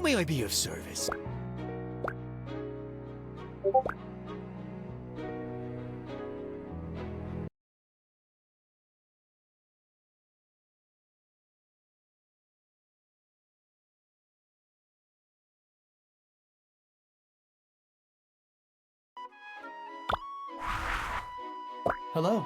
may I be of service? Hello.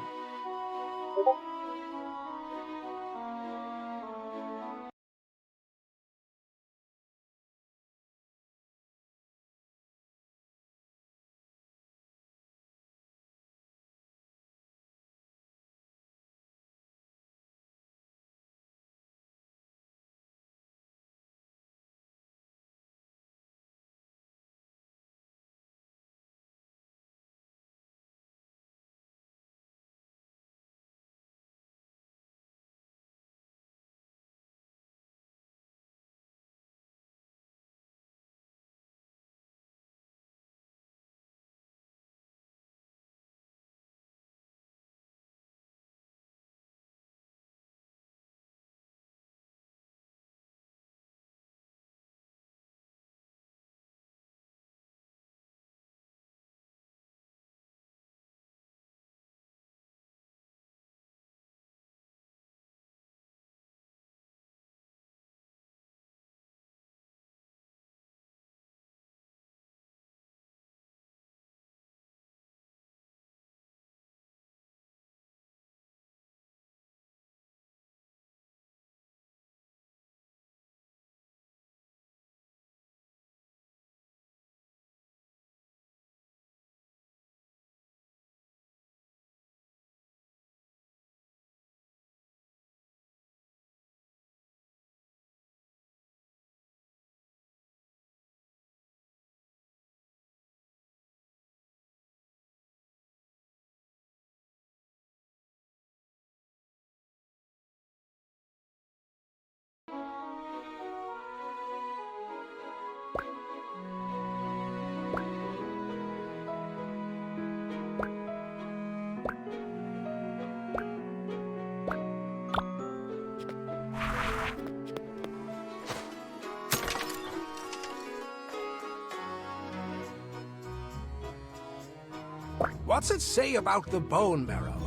What's it say about the bone marrow?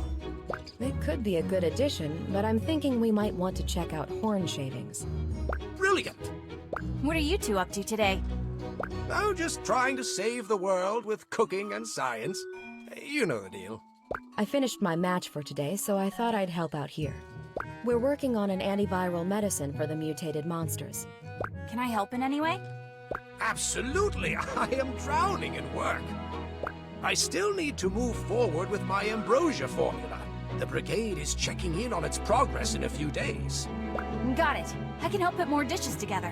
It could be a good addition, but I'm thinking we might want to check out horn shavings. Brilliant! What are you two up to today? Oh, just trying to save the world with cooking and science. You know the deal. I finished my match for today, so I thought I'd help out here. We're working on an antiviral medicine for the mutated monsters. Can I help in any way? Absolutely! I am drowning in work. I still need to move forward with my ambrosia formula. The brigade is checking in on its progress in a few days. Got it. I can help put more dishes together.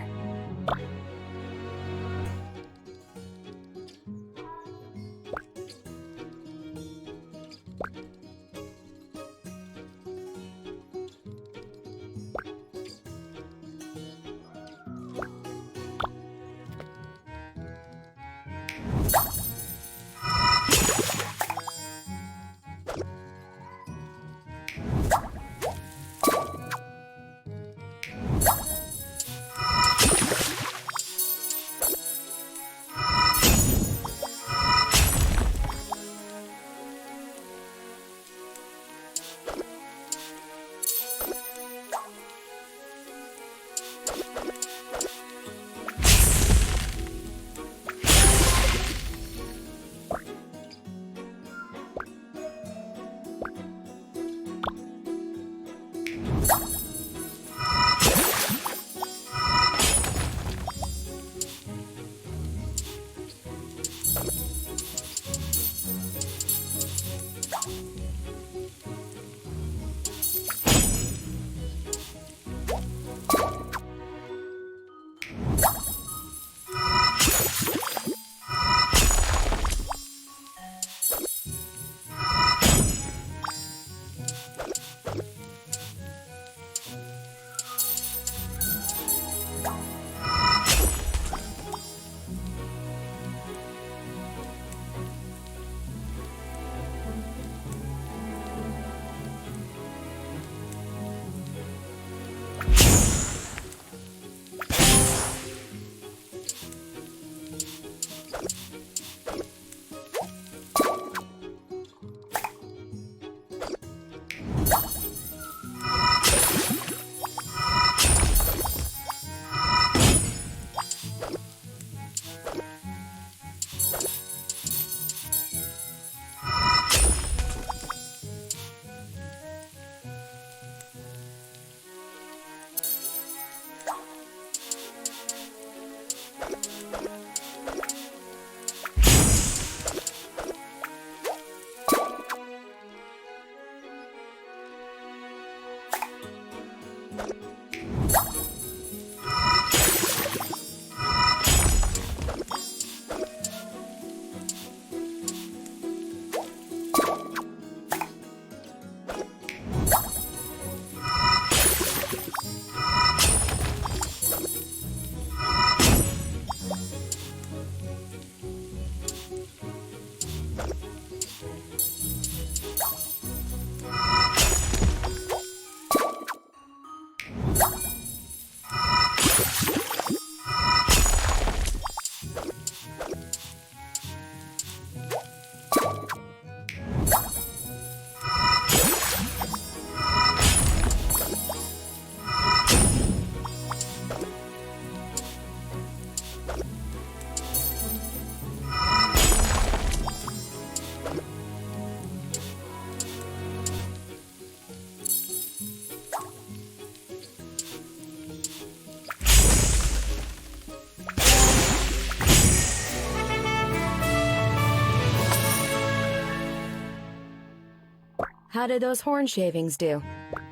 How did those horn shavings do?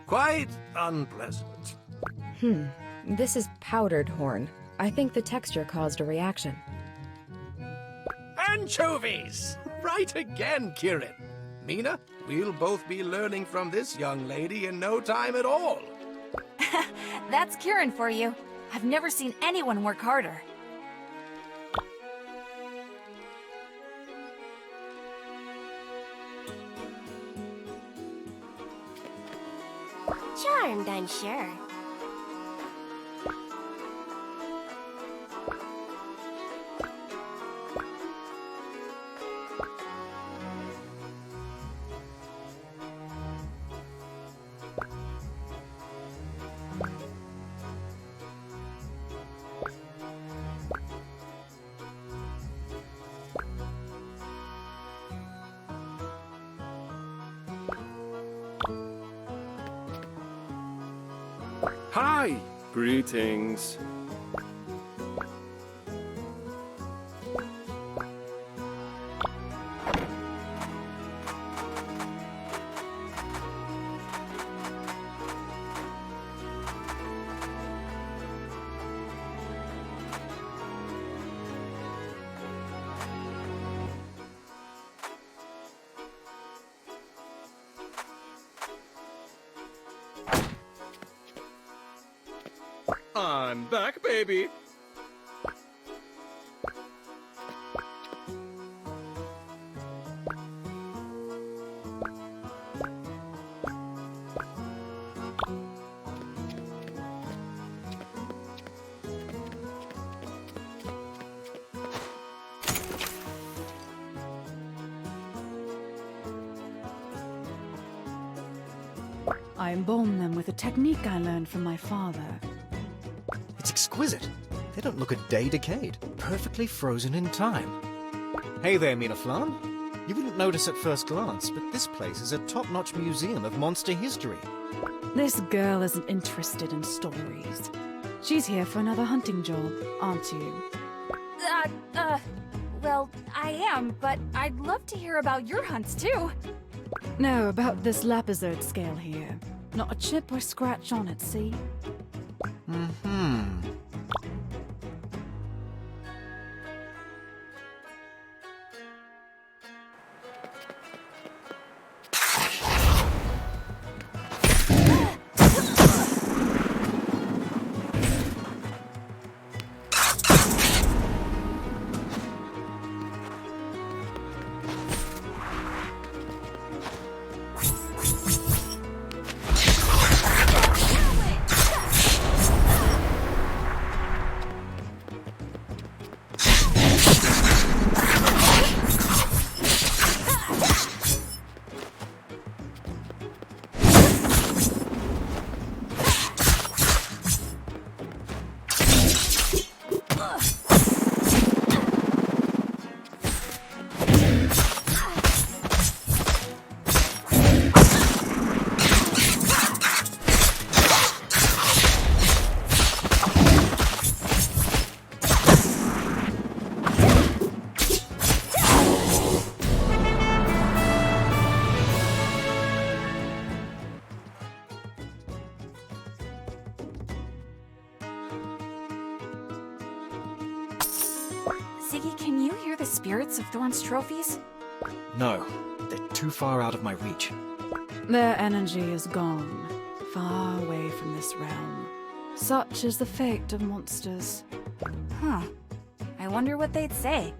Quite unpleasant. This is powdered horn. I think the texture caused a reaction. Anchovies! Right again, Kirin. Mina, we'll both be learning from this young lady in no time at all. That's Kieran for you. I've never seen anyone work harder. Charmed, I'm sure. Hi! Greetings. I'm back, baby! I embalm them with a technique I learned from my father. It's exquisite. They don't look a day decayed. Perfectly frozen in time. Hey there, Mina Flan. You wouldn't notice at first glance, but this place is a top-notch museum of monster history. This girl isn't interested in stories. She's here for another hunting job, aren't you? Well, I am, but I'd love to hear about your hunts too. No, about this lapizode scale here. Not a chip or scratch on it, see? Ziggy, can you hear the spirits of Thorn's trophies? No, they're too far out of my reach. Their energy is gone, far away from this realm. Such is the fate of monsters. Huh. I wonder what they'd say.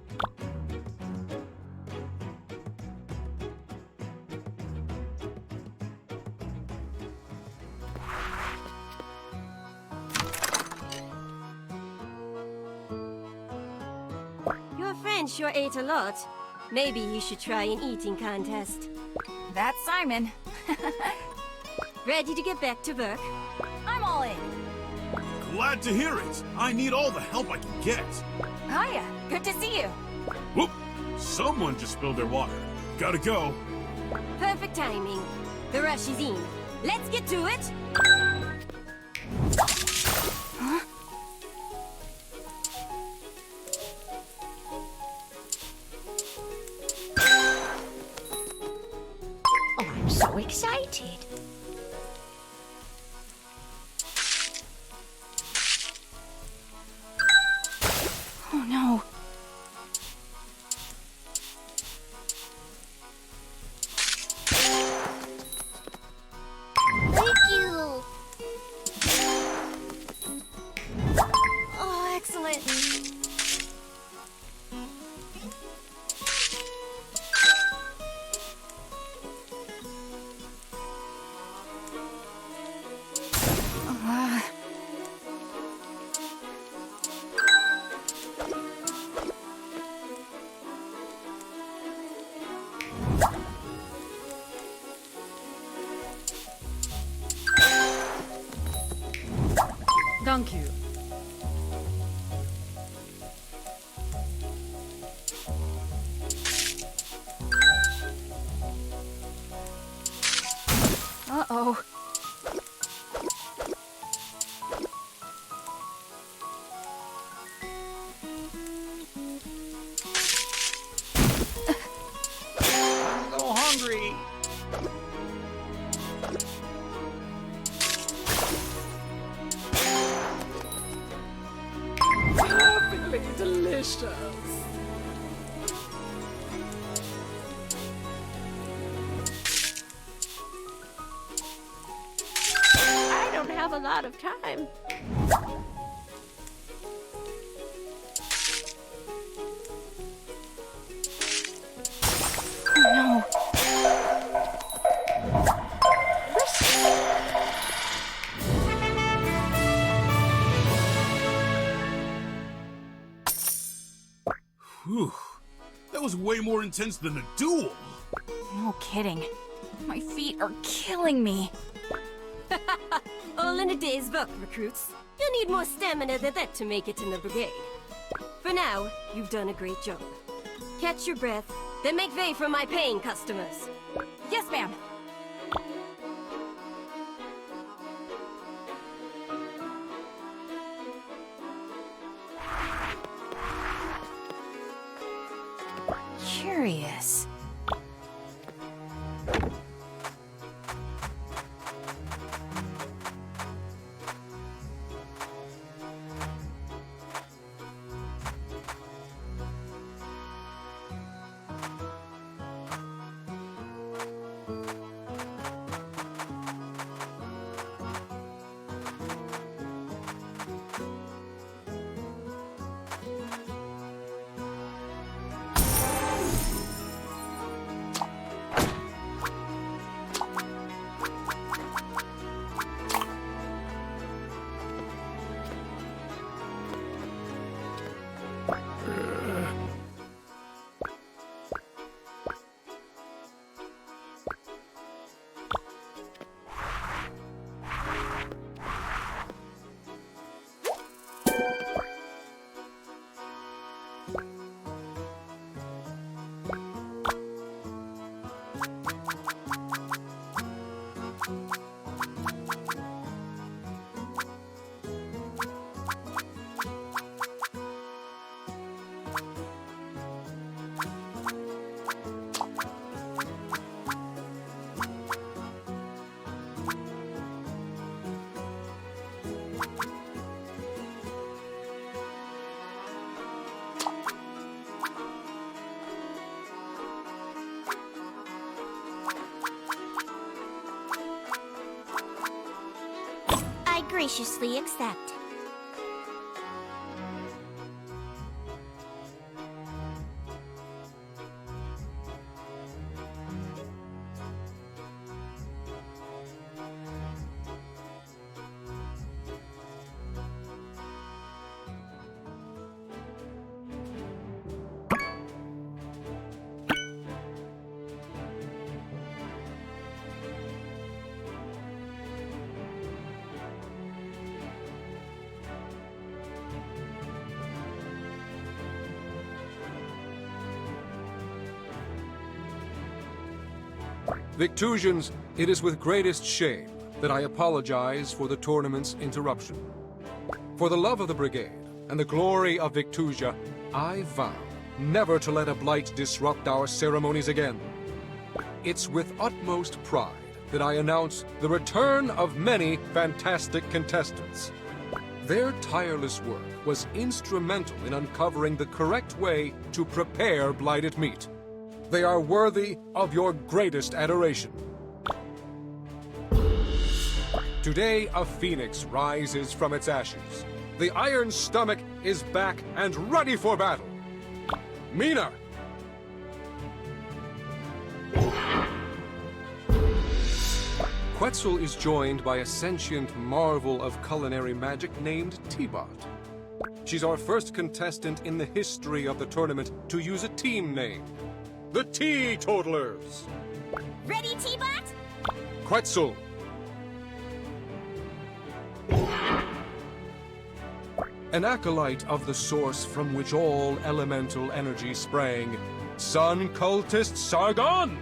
man sure ate a lot. Maybe you should try an eating contest. That's Simon. Ready to get back to work? I'm all in. Glad to hear it. I need all the help I can get. Hiya, good to see you. Whoop! Someone just spilled their water. Gotta go. Perfect timing. The rush is in. Let's get to it! Oh, I'm so excited. Oh no. Thank you! Oh, excellent. Thank you. Uh-oh. I'm so hungry. Perfectly delicious. I don't have a lot of time. No. Whew. That was way more intense than a duel. No kidding. My feet are killing me. All in a day's work, recruits. You need more stamina than that to make it in the brigade. For now, you've done a great job. Catch your breath, then make way for my paying customers. Yes, ma'am. Curious. I graciously accept. Victusians, it is with greatest shame that I apologize for the tournament's interruption. For the love of the Brigade and the glory of Victusia, I vow never to let a blight disrupt our ceremonies again. It's with utmost pride that I announce the return of many fantastic contestants. Their tireless work was instrumental in uncovering the correct way to prepare blighted meat. They are worthy of your greatest adoration. Today, a phoenix rises from its ashes. The Iron Stomach is back and ready for battle. Mina! Quetzal is joined by a sentient marvel of culinary magic named T-Bot. She's our first contestant in the history of the tournament to use a team name. The Teetotalers! Ready, T-Bot? Quetzal! An acolyte of the source from which all elemental energy sprang, Sun Cultist Sargon!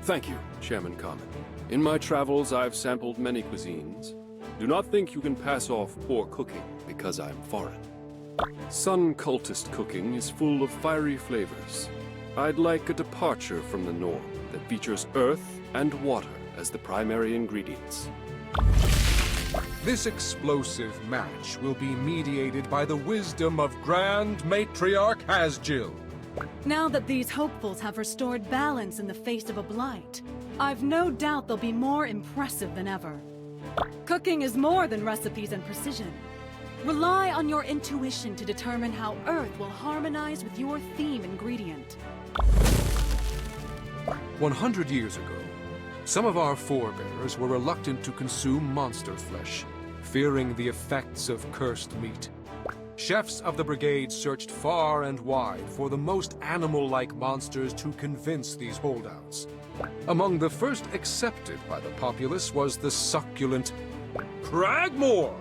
Thank you, Chairman Common. In my travels, I've sampled many cuisines. Do not think you can pass off poor cooking because I'm foreign. Sun Cultist cooking is full of fiery flavors. I'd like a departure from the norm that features earth and water as the primary ingredients. This explosive match will be mediated by the wisdom of Grand Matriarch Hasjil. Now that these hopefuls have restored balance in the face of a blight, I've no doubt they'll be more impressive than ever. Cooking is more than recipes and precision. Rely on your intuition to determine how Earth will harmonize with your theme ingredient. 100 years ago, some of our forebears were reluctant to consume monster flesh, fearing the effects of cursed meat. Chefs of the Brigade searched far and wide for the most animal-like monsters to convince these holdouts. Among the first accepted by the populace was the succulent Cragmore.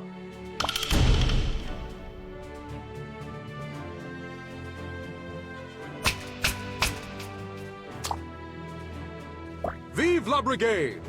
Vive la Brigade!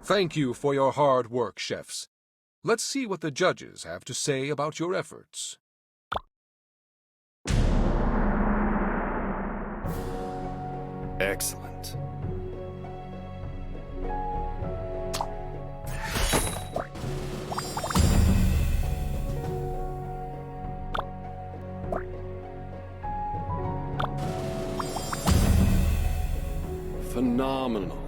Thank you for your hard work, chefs. Let's see what the judges have to say about your efforts. Excellent. Phenomenal.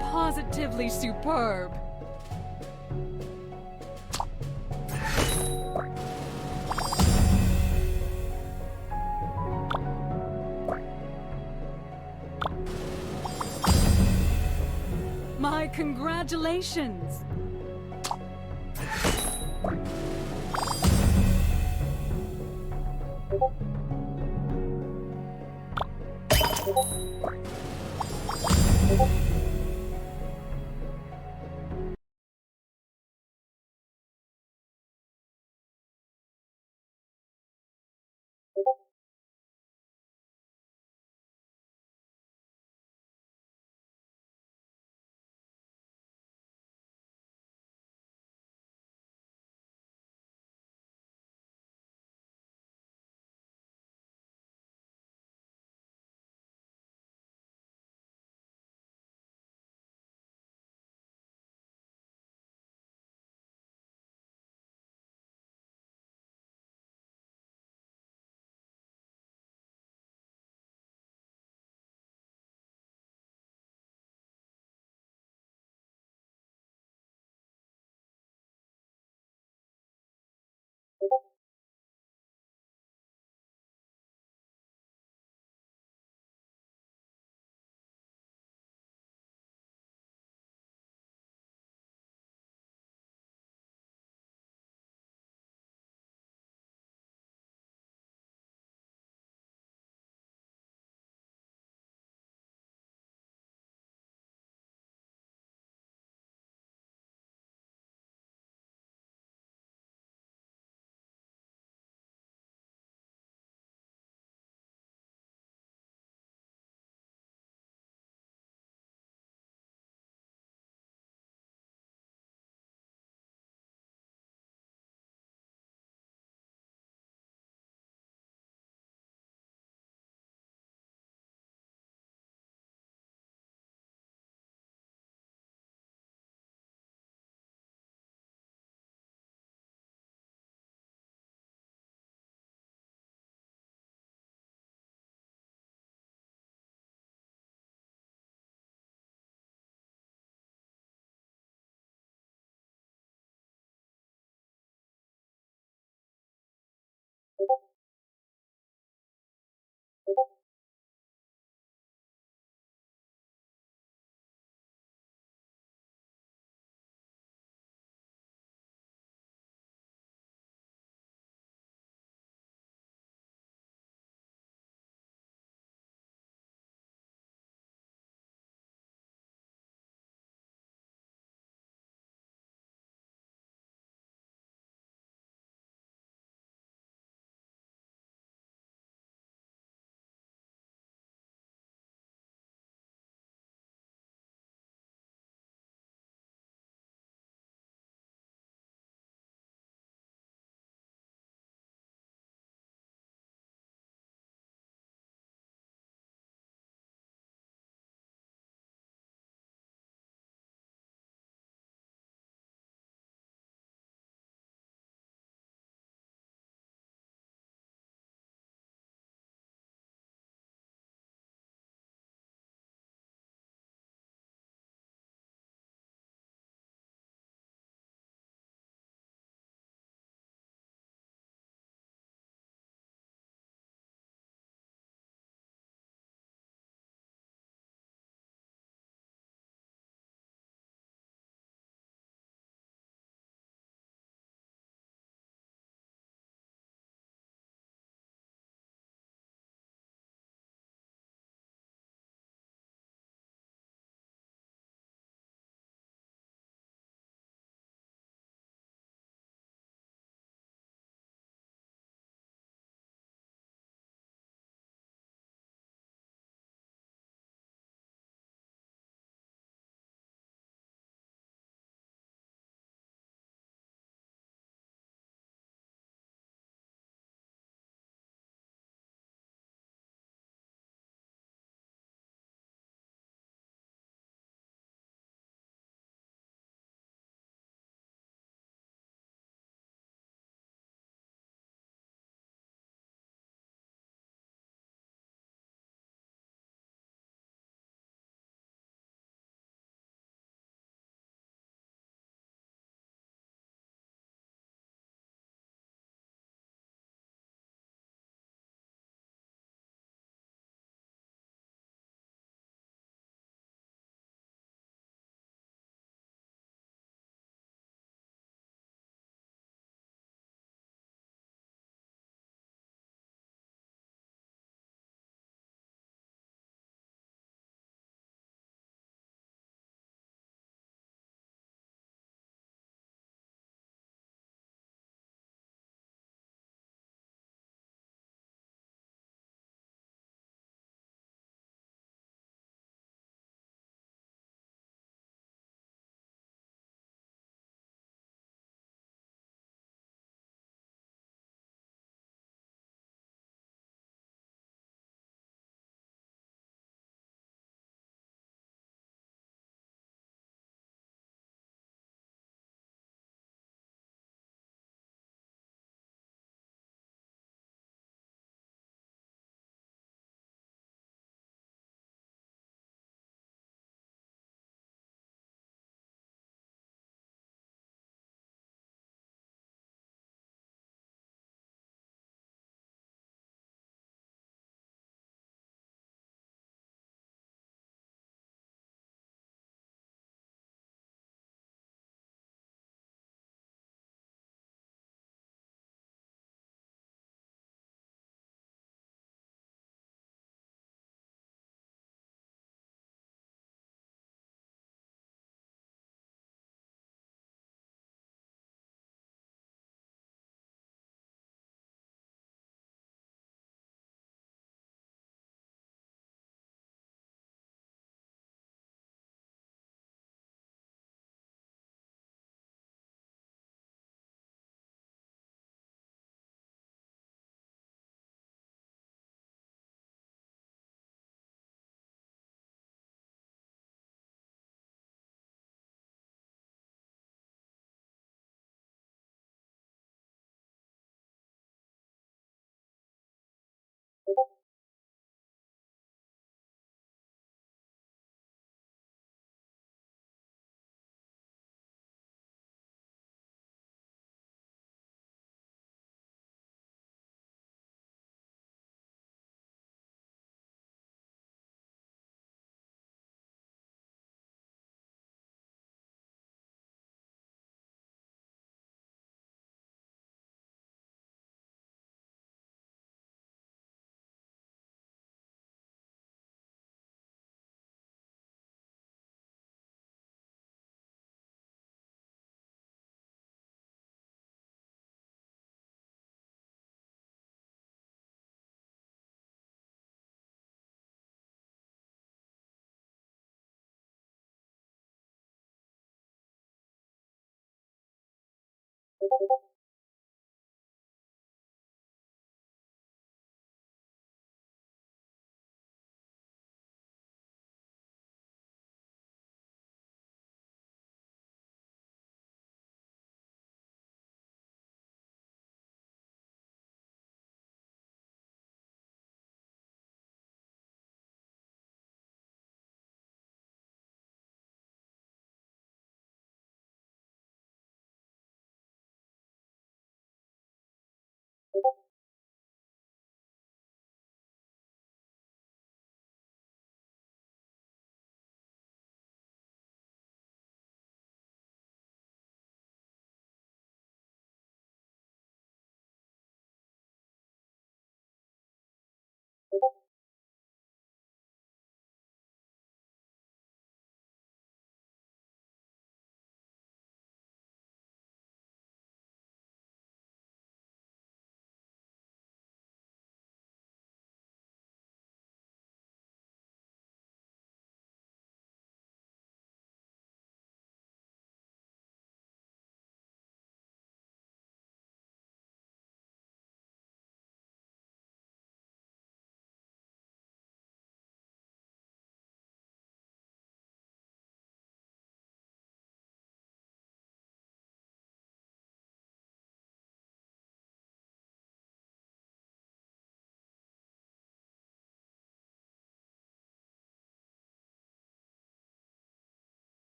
Positively superb. My congratulations!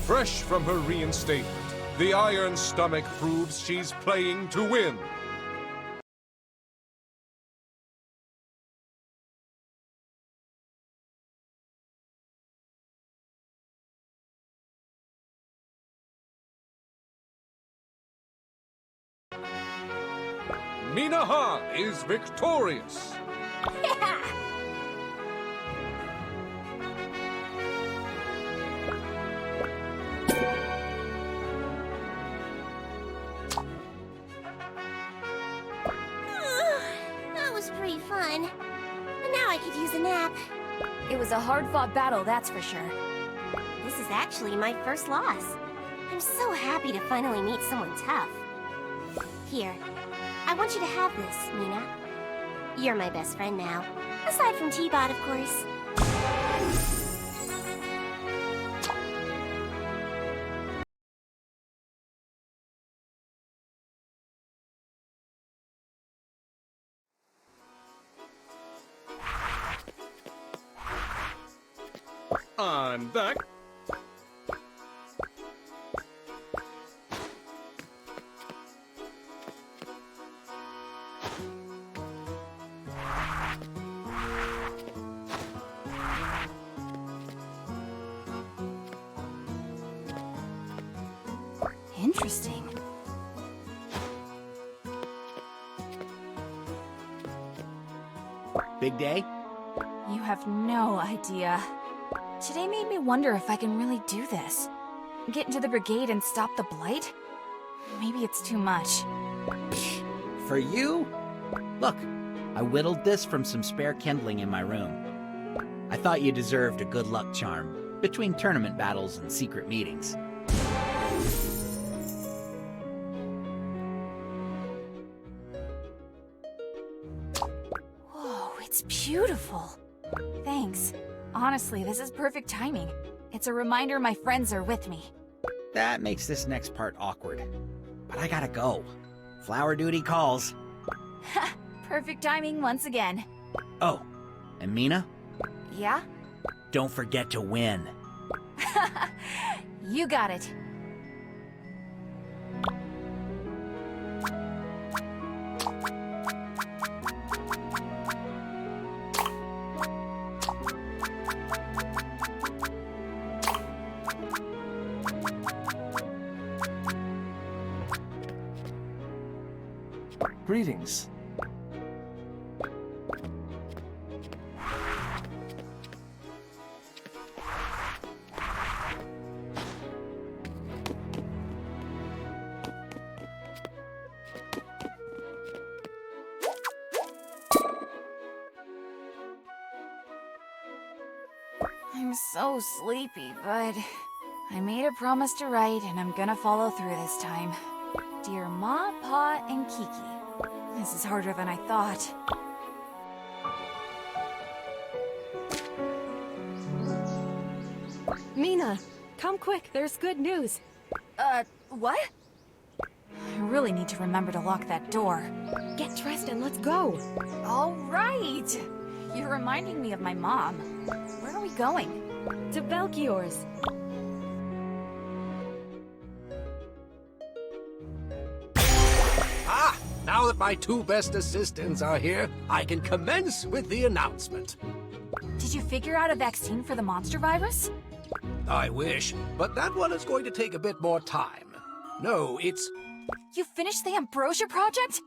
Fresh from her reinstatement, the Iron Stomach proves she's playing to win. Mina Ha is victorious. That was pretty fun. But now I could use a nap. It was a hard-fought battle, that's for sure. This is actually my first loss. I'm so happy to finally meet someone tough. Here, I want you to have this, Mina. You're my best friend now. Aside from T-Bot, of course. I'm back. Interesting. Big day? You have no idea. Today made me wonder if I can really do this. Get into the brigade and stop the Blight? Maybe it's too much. For you? Look, I whittled this from some spare kindling in my room. I thought you deserved a good luck charm between tournament battles and secret meetings. It's beautiful. Thanks. Honestly, this is perfect timing. It's a reminder my friends are with me. That makes this next part awkward. But I gotta go. Flower duty calls. Ha! Perfect timing once again. Oh, and Mina? Yeah? Don't forget to win. You got it. Greetings. I'm so sleepy, but I made a promise to write, and I'm gonna follow through this time. Dear Ma, Pa, and Kiki. This is harder than I thought. Mina, come quick, there's good news. What? I really need to remember to lock that door. Get dressed and let's go. All right! You're reminding me of my mom. Where are we going? To Belchior's. Ah! Now that my two best assistants are here, I can commence with the announcement. Did you figure out a vaccine for the monster virus? I wish, but that one is going to take a bit more time. No, it's... You finished the Ambrosia project?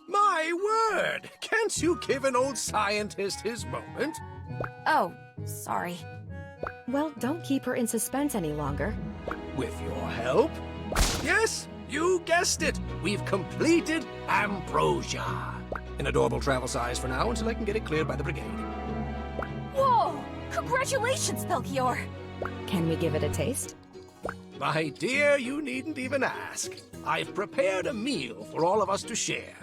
My word! Can't you give an old scientist his moment? Oh, sorry. Well, don't keep her in suspense any longer. With your help? Yes, you guessed it! We've completed Ambrosia. An adorable travel size for now until I can get it cleared by the brigade. Whoa! Congratulations, Belchior! Can we give it a taste? My dear, you needn't even ask. I've prepared a meal for all of us to share.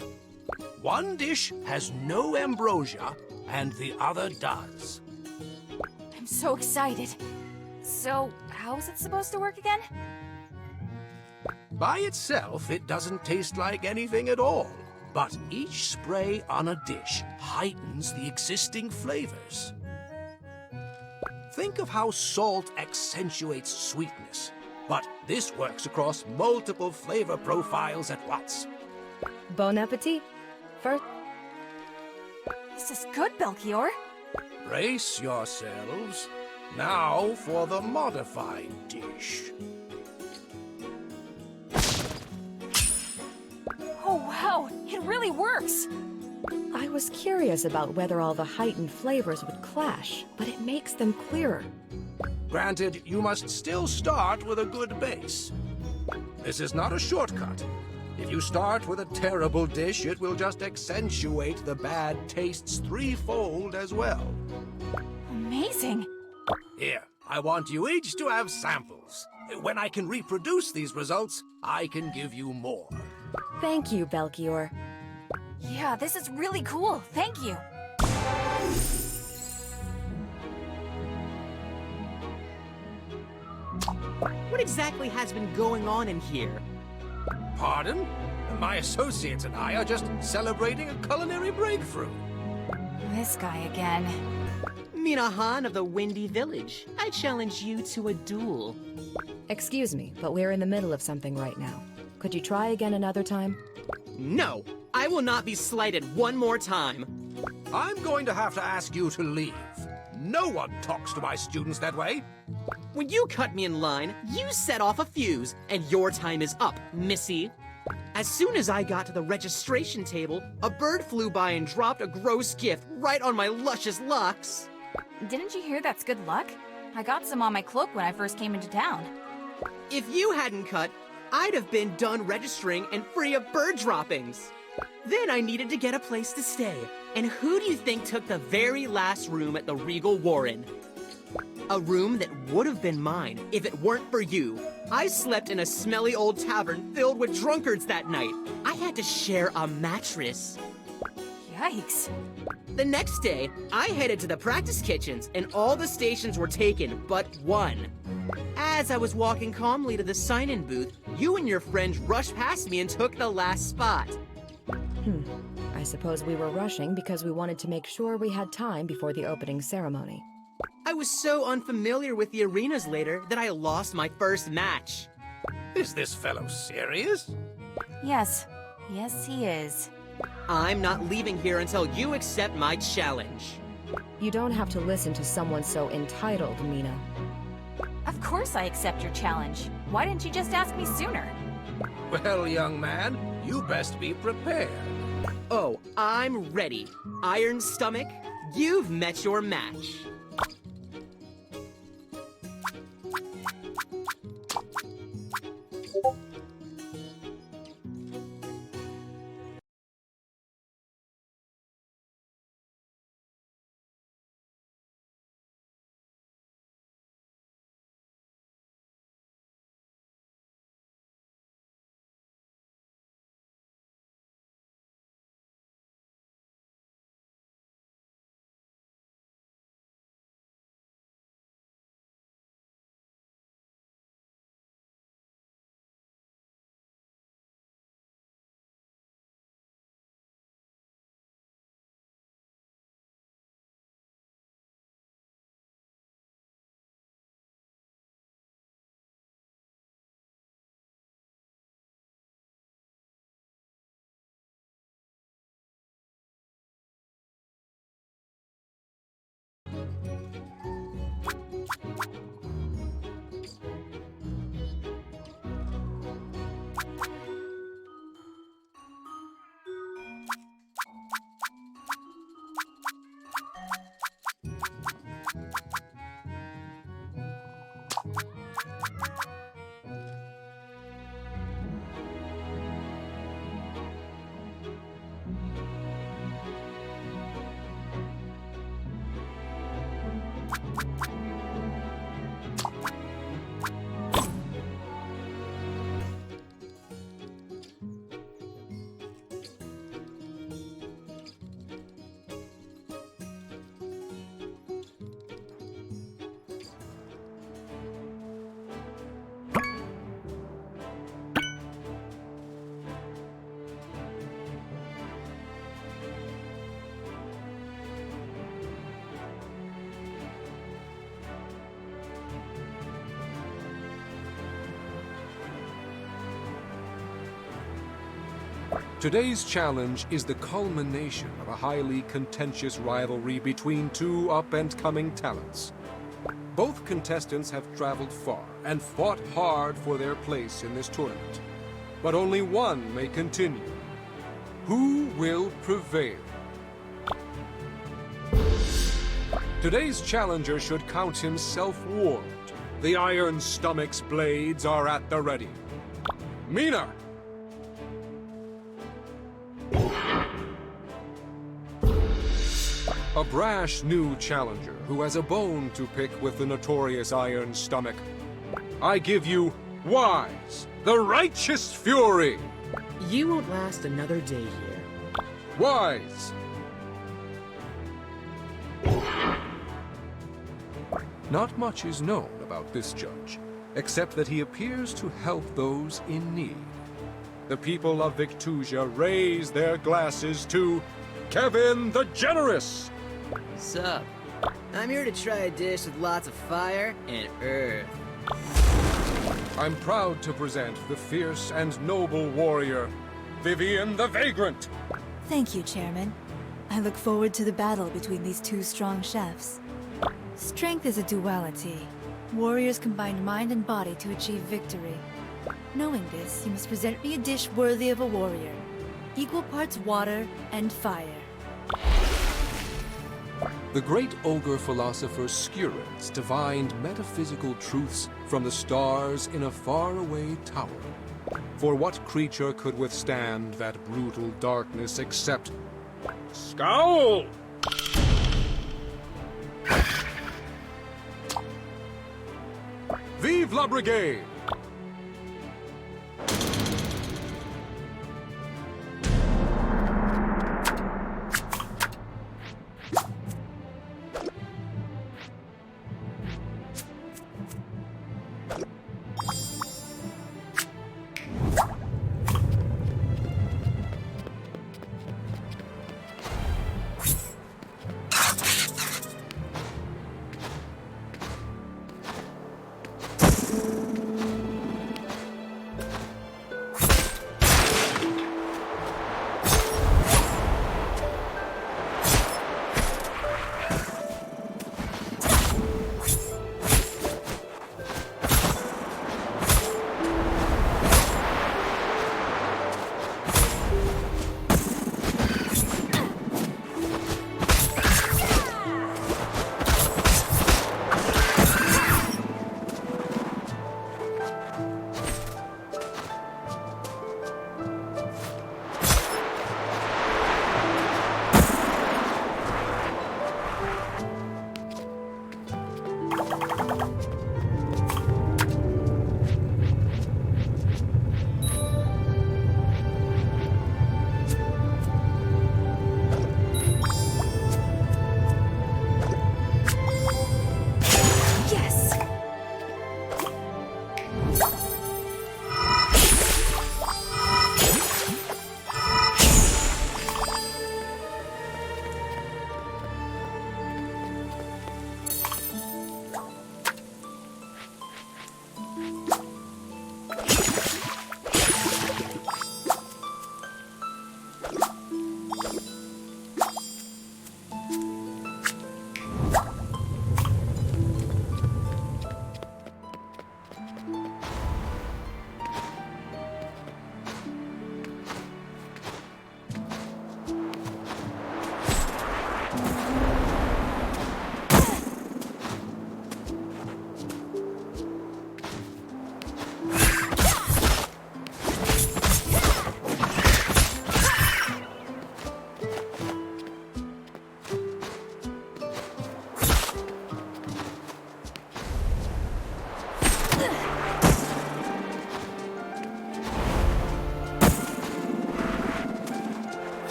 One dish has no ambrosia, and the other does. I'm so excited. So, how is it supposed to work again? By itself, it doesn't taste like anything at all. But each spray on a dish heightens the existing flavors. Think of how salt accentuates sweetness. But this works across multiple flavor profiles at once. Bon appetit. First... This is good, Belchior. Brace yourselves. Now for the modified dish. Oh, wow! It really works! I was curious about whether all the heightened flavors would clash, but it makes them clearer. Granted, you must still start with a good base. This is not a shortcut. If you start with a terrible dish, it will just accentuate the bad tastes threefold as well. Amazing! Here, I want you each to have samples. When I can reproduce these results, I can give you more. Thank you, Belchior. Yeah, this is really cool. Thank you. What exactly has been going on in here? Pardon? My associates and I are just celebrating a culinary breakthrough. This guy again. Mina-han of the Windy Village. I challenge you to a duel. Excuse me, but we're in the middle of something right now. Could you try again another time? No, I will not be slighted one more time. I'm going to have to ask you to leave. No one talks to my students that way. When you cut me in line, you set off a fuse, and your time is up, Missy. As soon as I got to the registration table, a bird flew by and dropped a gross gift right on my luscious locks. Didn't you hear that's good luck? I got some on my cloak when I first came into town. If you hadn't cut, I'd have been done registering and free of bird droppings. Then I needed to get a place to stay. And who do you think took the very last room at the Regal Warren? A room that would have been mine if it weren't for you. I slept in a smelly old tavern filled with drunkards that night. I had to share a mattress. Yikes. The next day, I headed to the practice kitchens, and all the stations were taken but one. As I was walking calmly to the sign-in booth, you and your friend rushed past me and took the last spot. I suppose we were rushing because we wanted to make sure we had time before the opening ceremony. I was so unfamiliar with the arenas later that I lost my first match. Is this fellow serious? Yes. Yes, he is. I'm not leaving here until you accept my challenge. You don't have to listen to someone so entitled, Mina. Of course I accept your challenge. Why didn't you just ask me sooner? Well, young man, you best be prepared. Oh, I'm ready. Iron Stomach, you've met your match. Today's challenge is the culmination of a highly contentious rivalry between two up-and-coming talents. Both contestants have traveled far and fought hard for their place in this tournament. But only one may continue. Who will prevail? Today's challenger should count himself warned. The Iron Stomach's blades are at the ready. Mina! A brash new challenger who has a bone to pick with the notorious Iron Stomach. I give you Wise, the Righteous Fury! You won't last another day here. Wise! Not much is known about this judge, except that he appears to help those in need. The people of Victusia raise their glasses to Kevin the Generous! Sup? I'm here to try a dish with lots of fire and earth. I'm proud to present the fierce and noble warrior, Vivian the Vagrant! Thank you, Chairman. I look forward to the battle between these two strong chefs. Strength is a duality. Warriors combine mind and body to achieve victory. Knowing this, you must present me a dish worthy of a warrior. Equal parts water and fire. The great ogre philosopher Skurids divined metaphysical truths from the stars in a faraway tower. For what creature could withstand that brutal darkness except Scowl! Vive la Brigade!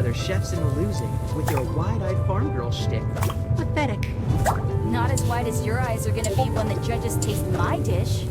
other chefs in Maluzing with your wide-eyed farm girl shtick. Pathetic. Not as wide as your eyes are gonna be when the judges taste my dish.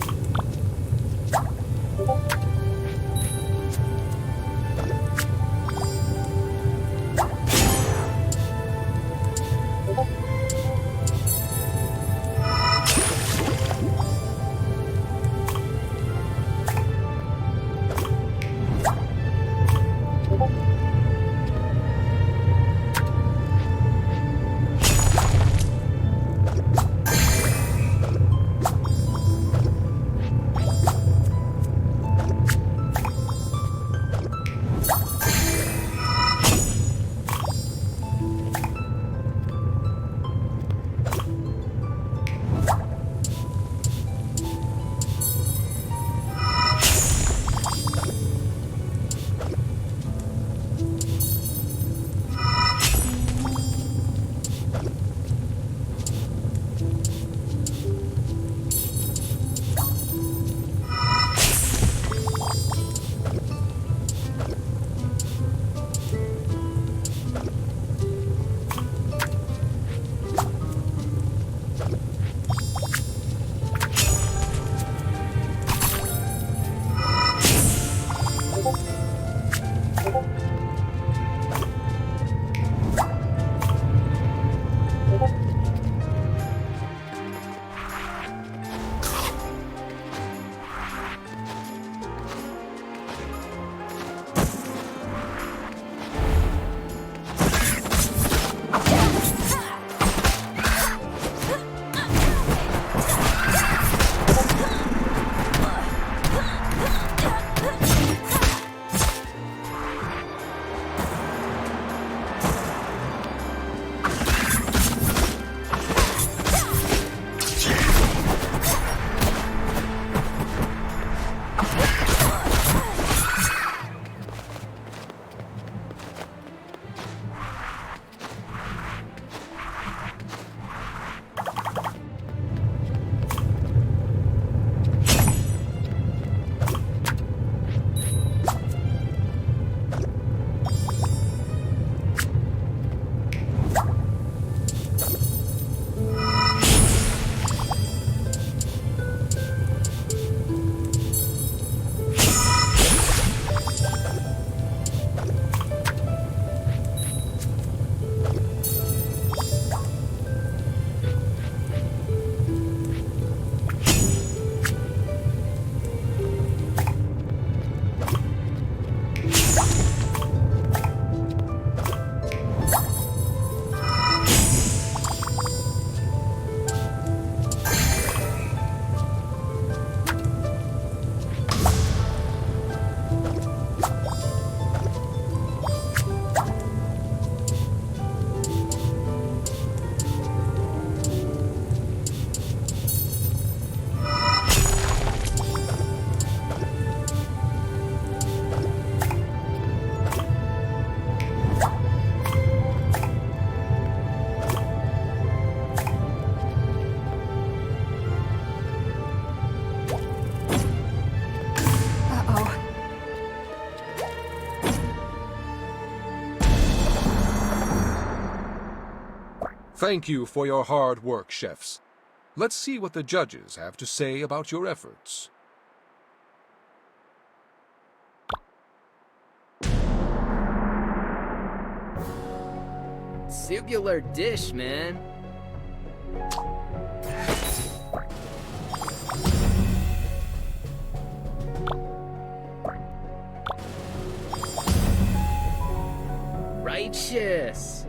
Thank you for your hard work, chefs. Let's see what the judges have to say about your efforts. Singular dish, man. Righteous.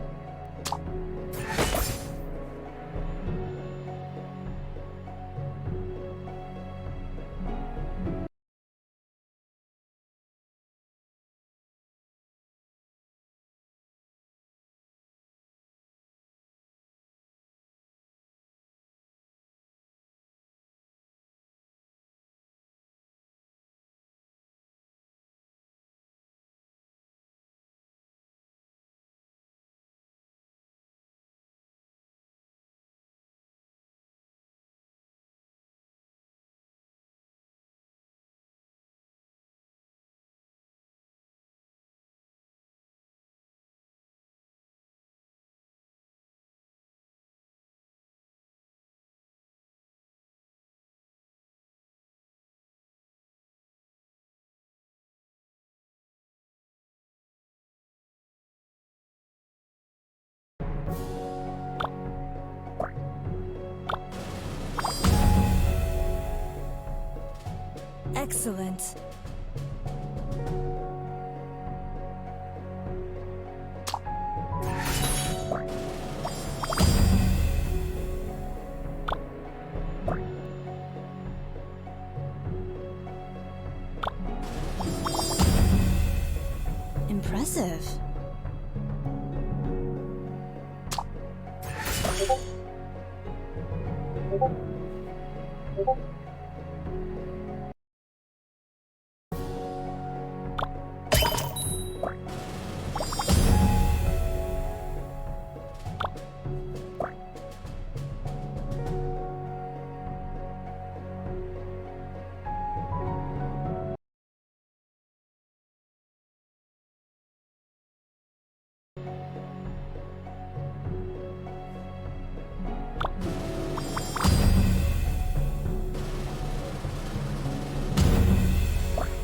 Excellent. Impressive.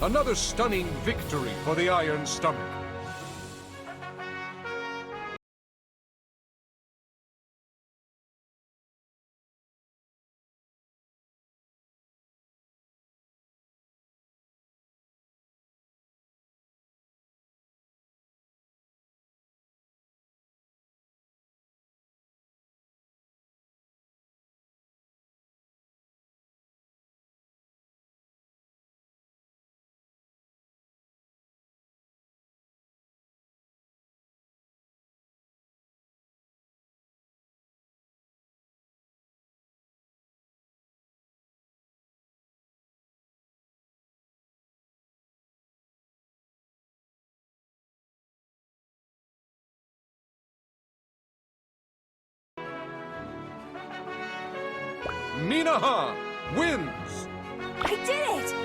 Another stunning victory for the Iron Stomach. Minahan wins! I did it!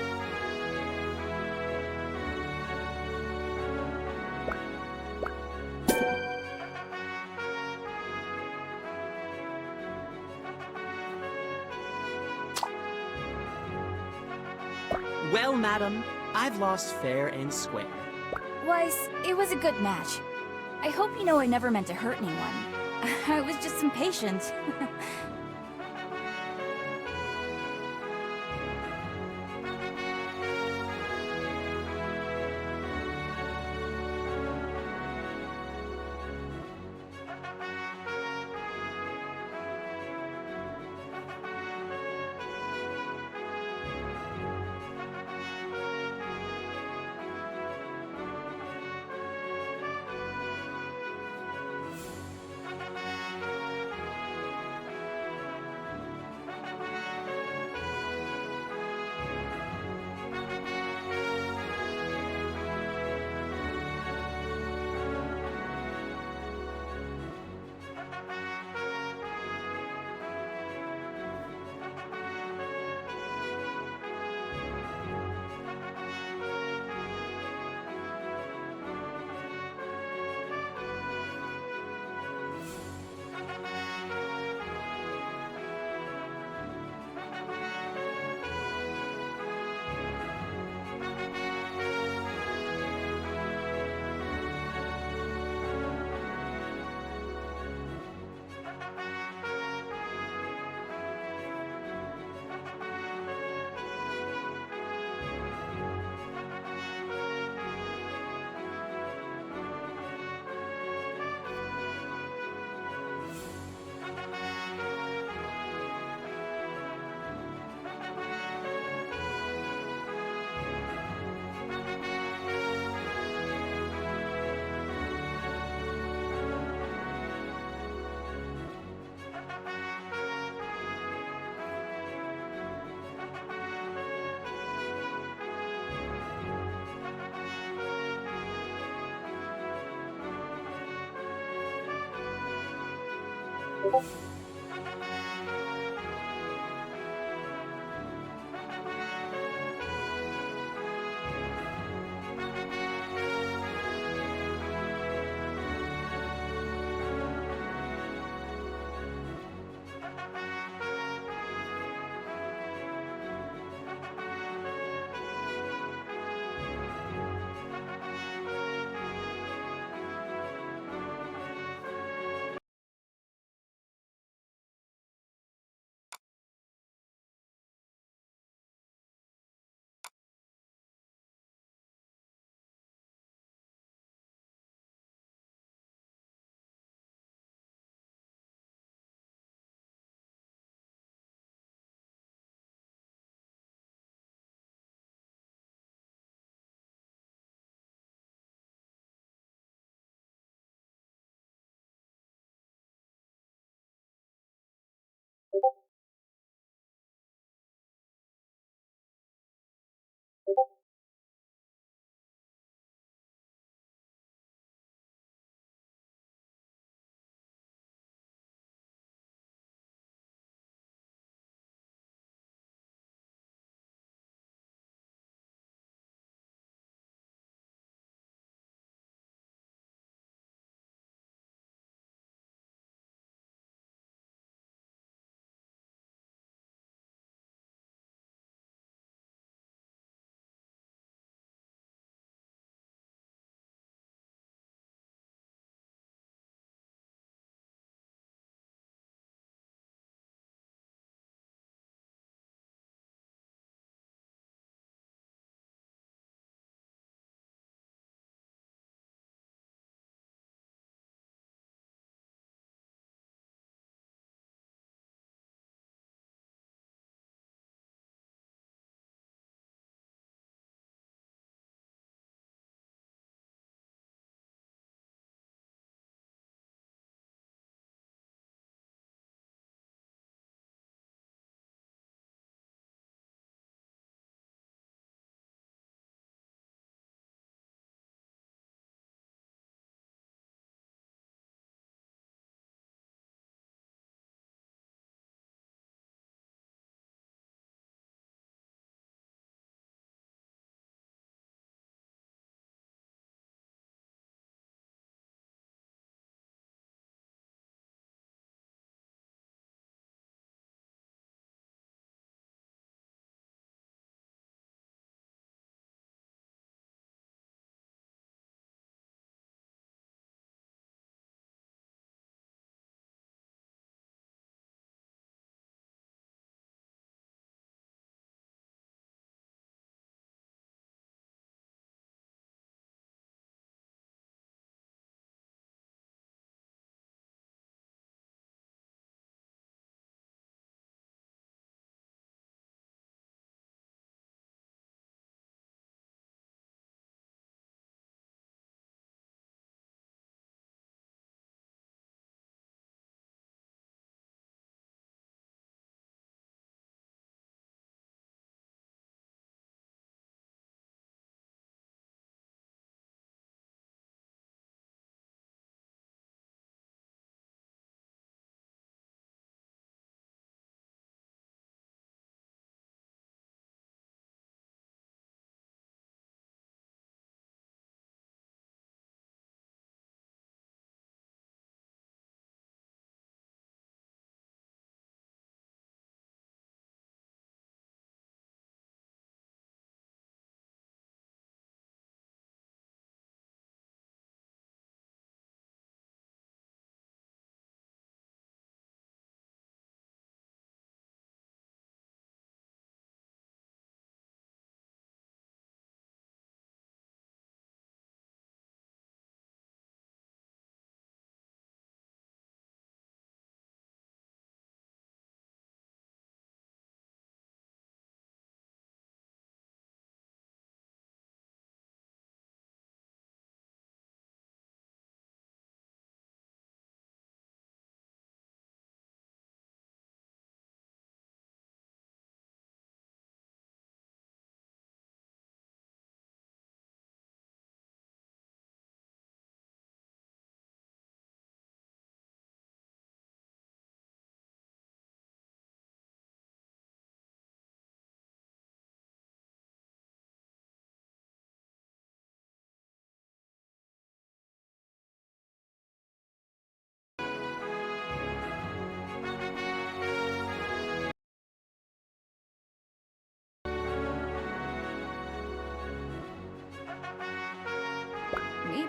Well, madam, I've lost fair and square. Weiss, it was a good match. I hope you know I never meant to hurt anyone. I was just impatient.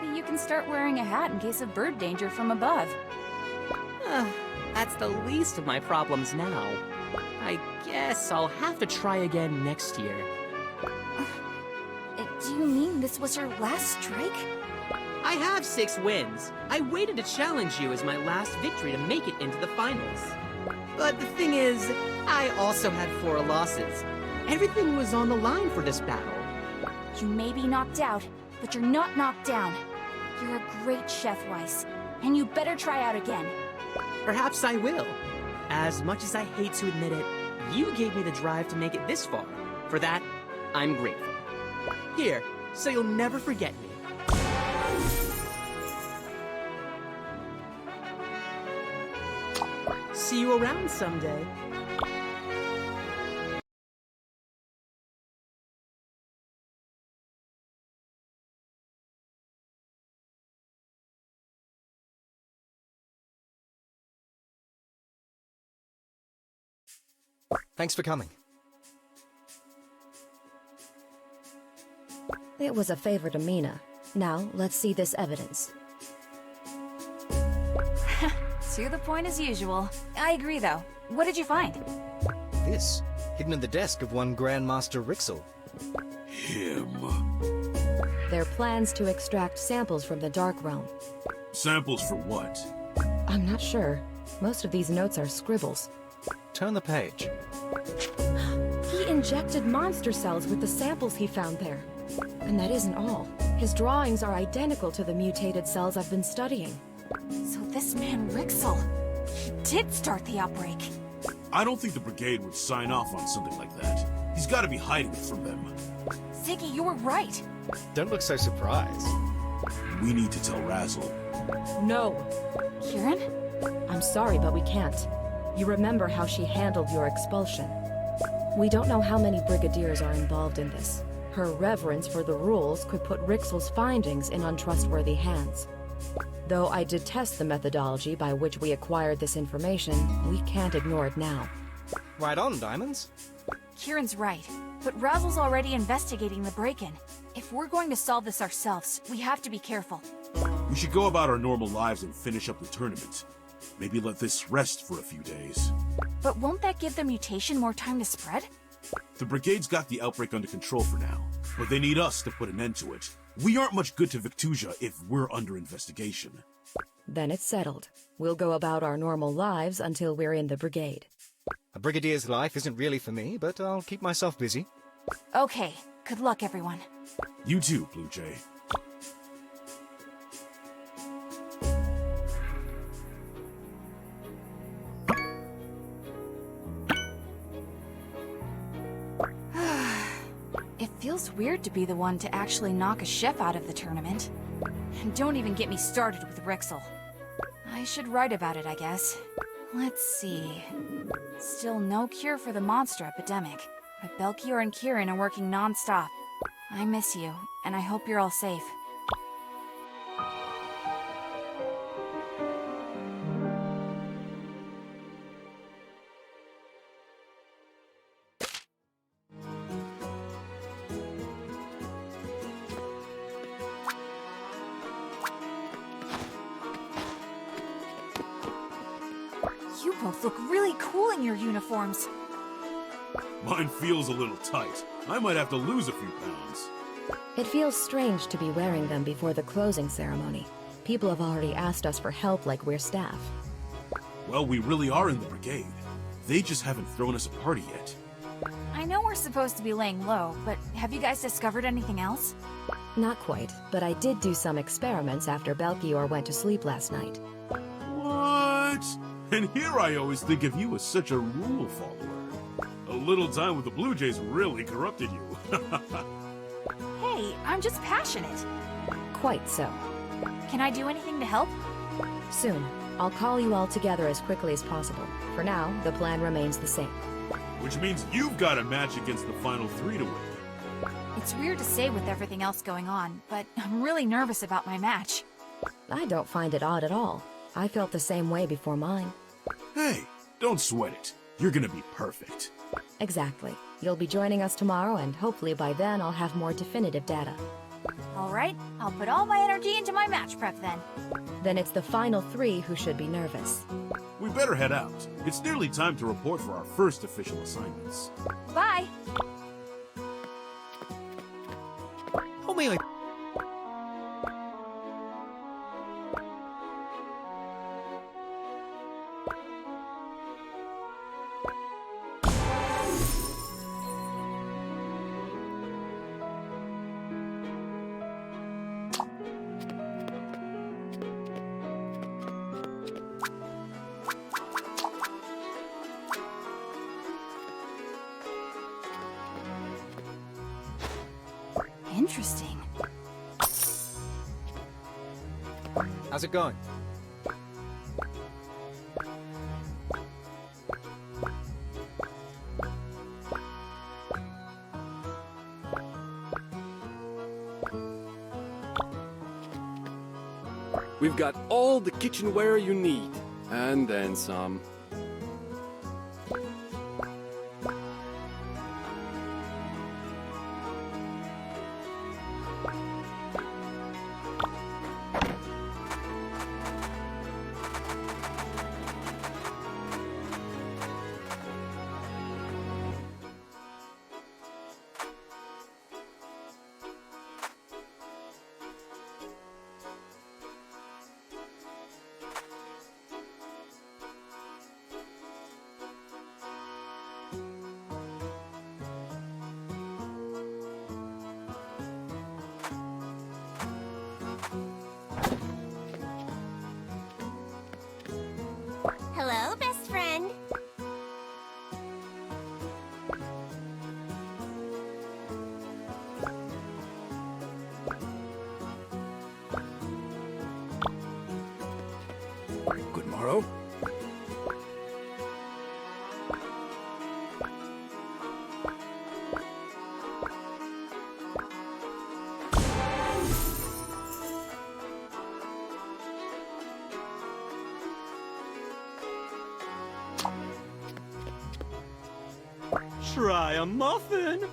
Maybe you can start wearing a hat in case of bird danger from above. That's the least of my problems now. I guess I'll have to try again next year. Do you mean this was your last strike? I have 6 wins. I waited to challenge you as my last victory to make it into the finals. But the thing is, I also had 4 losses. Everything was on the line for this battle. You may be knocked out, but you're not knocked down. You're a great chef, Weiss, and you better try out again. Perhaps I will. As much as I hate to admit it, you gave me the drive to make it this far. For that, I'm grateful. Here, so you'll never forget me. See you around someday. Thanks for coming. It was a favor to Mina. Now, let's see this evidence. To the point as usual. I agree, though. What did you find? This, hidden in the desk of one Grandmaster Rixel. Him. They're plans to extract samples from the Dark Realm. Samples for what? I'm not sure. Most of these notes are scribbles. Turn the page. He injected monster cells with the samples he found there. And that isn't all. His drawings are identical to the mutated cells I've been studying. So this man Rixel, he did start the outbreak. I don't think the Brigade would sign off on something like that. He's got to be hiding it from them. Ziggy, you were right. Don't look so surprised. We need to tell Razzle. No. Kieran? I'm sorry, but we can't. You remember how she handled your expulsion. We don't know how many brigadiers are involved in this. Her reverence for the rules could put Rixel's findings in untrustworthy hands. Though I detest the methodology by which we acquired this information, we can't ignore it now. Right on, Diamonds. Kieran's right, but Razzle's already investigating the break-in. If we're going to solve this ourselves, we have to be careful. We should go about our normal lives and finish up the tournament. Maybe let this rest for a few days. But won't that give the mutation more time to spread? The Brigade's got the outbreak under control for now, but they need us to put an end to it. We aren't much good to Victusia if we're under investigation. Then it's settled. We'll go about our normal lives until we're in the Brigade. A brigadier's life isn't really for me, but I'll keep myself busy. Okay, good luck, everyone. You too, Blue Jay. It feels weird to be the one to actually knock a chef out of the tournament. And don't even get me started with Rixel. I should write about it, I guess. Let's see. Still no cure for the monster epidemic, but Belkior and Kieran are working non-stop. I miss you, and I hope you're all safe. You both look really cool in your uniforms. Mine feels a little tight. I might have to lose a few pounds. It feels strange to be wearing them before the closing ceremony. People have already asked us for help like we're staff. Well, we really are in the Brigade. They just haven't thrown us a party yet. I know we're supposed to be laying low, but have you guys discovered anything else? Not quite, but I did do some experiments after Belkior went to sleep last night. What? And here I always think of you as such a rule follower. A little time with the Blue Jays really corrupted you. Hey, I'm just passionate. Quite so. Can I do anything to help? Soon. I'll call you all together as quickly as possible. For now, the plan remains the same. Which means you've got a match against the final 3 to win. It's weird to say with everything else going on, but I'm really nervous about my match. I don't find it odd at all. I felt the same way before mine. Hey, don't sweat it. You're gonna be perfect. Exactly. You'll be joining us tomorrow, and hopefully by then I'll have more definitive data. Alright, I'll put all my energy into my match prep then. Then it's the final 3 who should be nervous. We better head out. It's nearly time to report for our first official assignments. Bye! Oh, may I... Interesting. How's it going? We've got all the kitchenware you need, and then some. Hello, best friend. Good morrow. Try a muffin.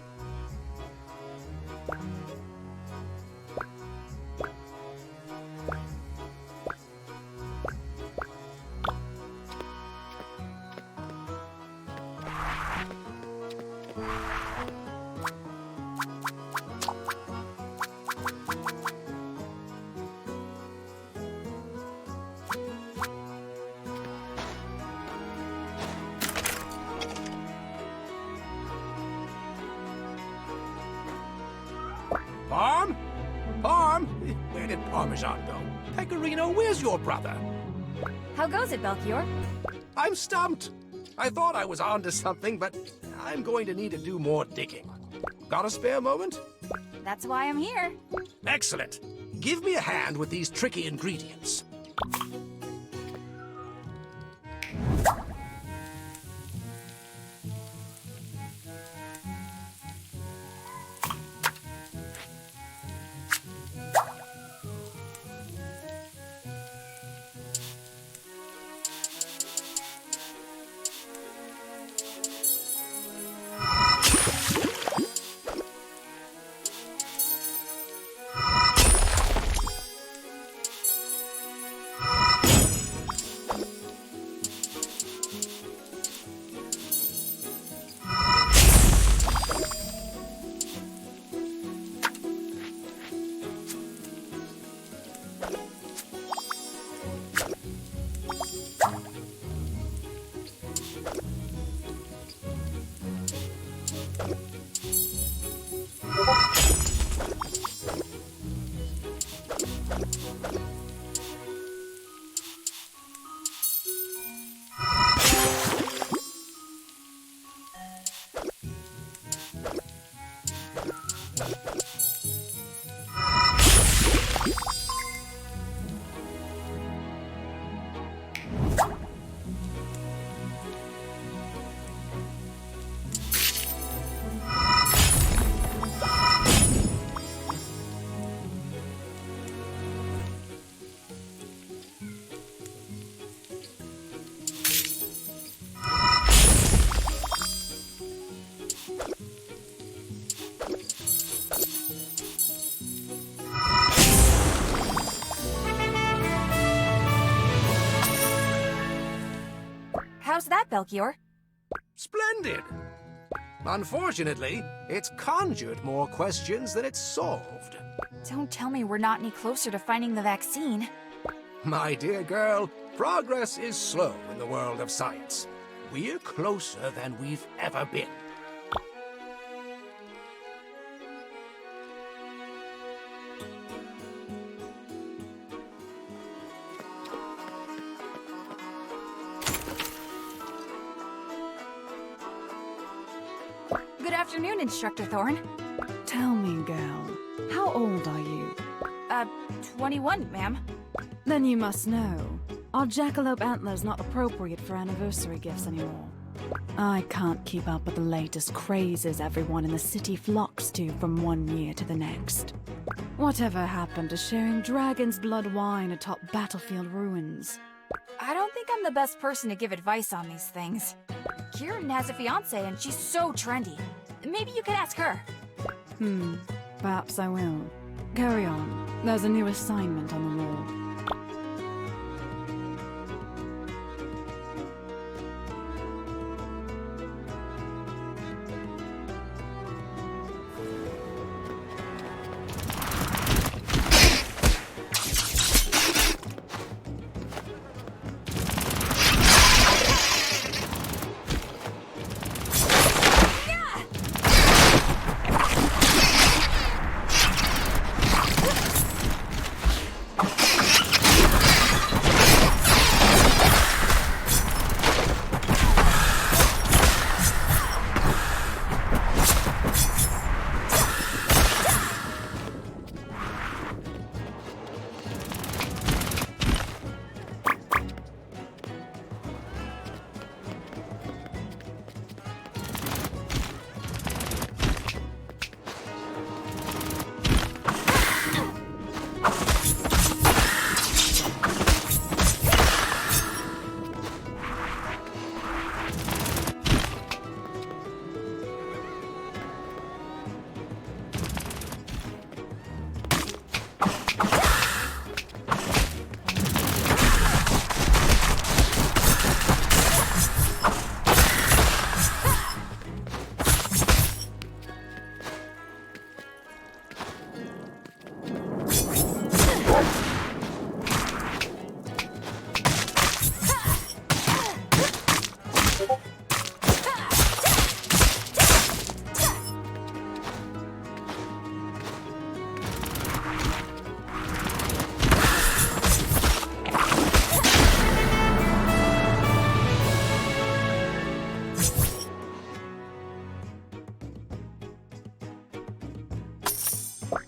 Parm? Parm? Where did Parmesan go? Pecorino, where's your brother? How goes it, Belchior? I'm stumped. I thought I was onto something, but I'm going to need to do more digging. Got a spare moment? That's why I'm here. Excellent. Give me a hand with these tricky ingredients. How's that, Belchior? Splendid! Unfortunately, it's conjured more questions than it's solved. Don't tell me we're not any closer to finding the vaccine. My dear girl, progress is slow in the world of science. We're closer than we've ever been. Good afternoon, Instructor Thorn. Tell me, girl, how old are you? 21, ma'am. Then you must know, our jackalope antler's not appropriate for anniversary gifts anymore. I can't keep up with the latest crazes everyone in the city flocks to from one year to the next. Whatever happened to sharing dragon's blood wine atop battlefield ruins? I don't think I'm the best person to give advice on these things. Kieran has a fiancé and she's so trendy. Maybe you could ask her. Perhaps I will. Carry on. There's a new assignment on the wall.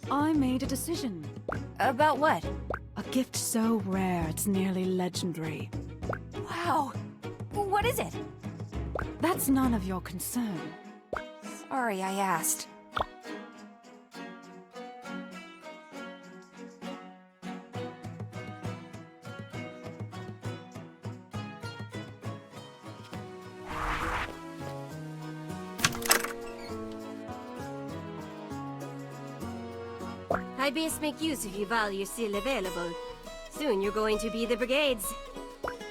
I made a decision. About what? A gift so rare it's nearly legendary. Wow. What is it? That's none of your concern. Sorry I asked. I best make use of you while you're still available. Soon you're going to be the brigades.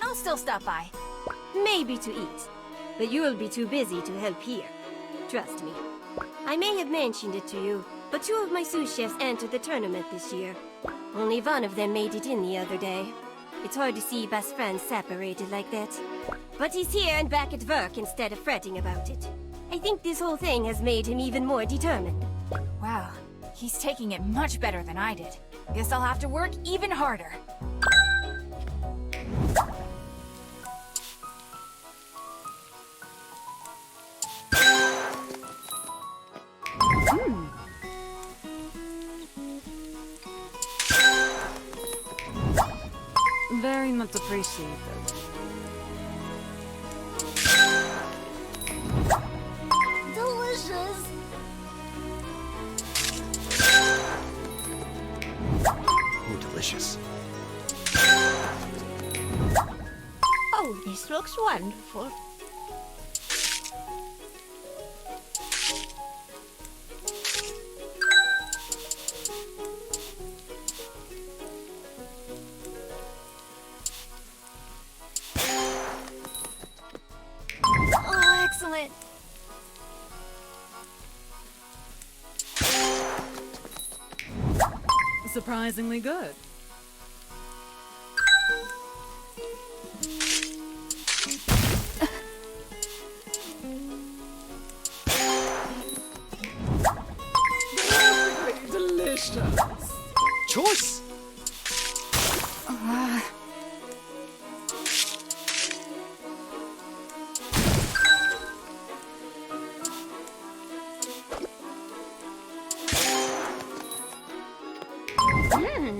I'll still stop by. Maybe to eat, but you'll be too busy to help here. Trust me. I may have mentioned it to you, but 2 of my sous chefs entered the tournament this year. Only one of them made it in the other day. It's hard to see best friends separated like that. But he's here and back at work instead of fretting about it. I think this whole thing has made him even more determined. Wow. He's taking it much better than I did. Guess I'll have to work even harder. Very much appreciated. Delicious! Oh, delicious. Oh, this looks wonderful. it. Surprisingly good. Perfectly delicious. Choice!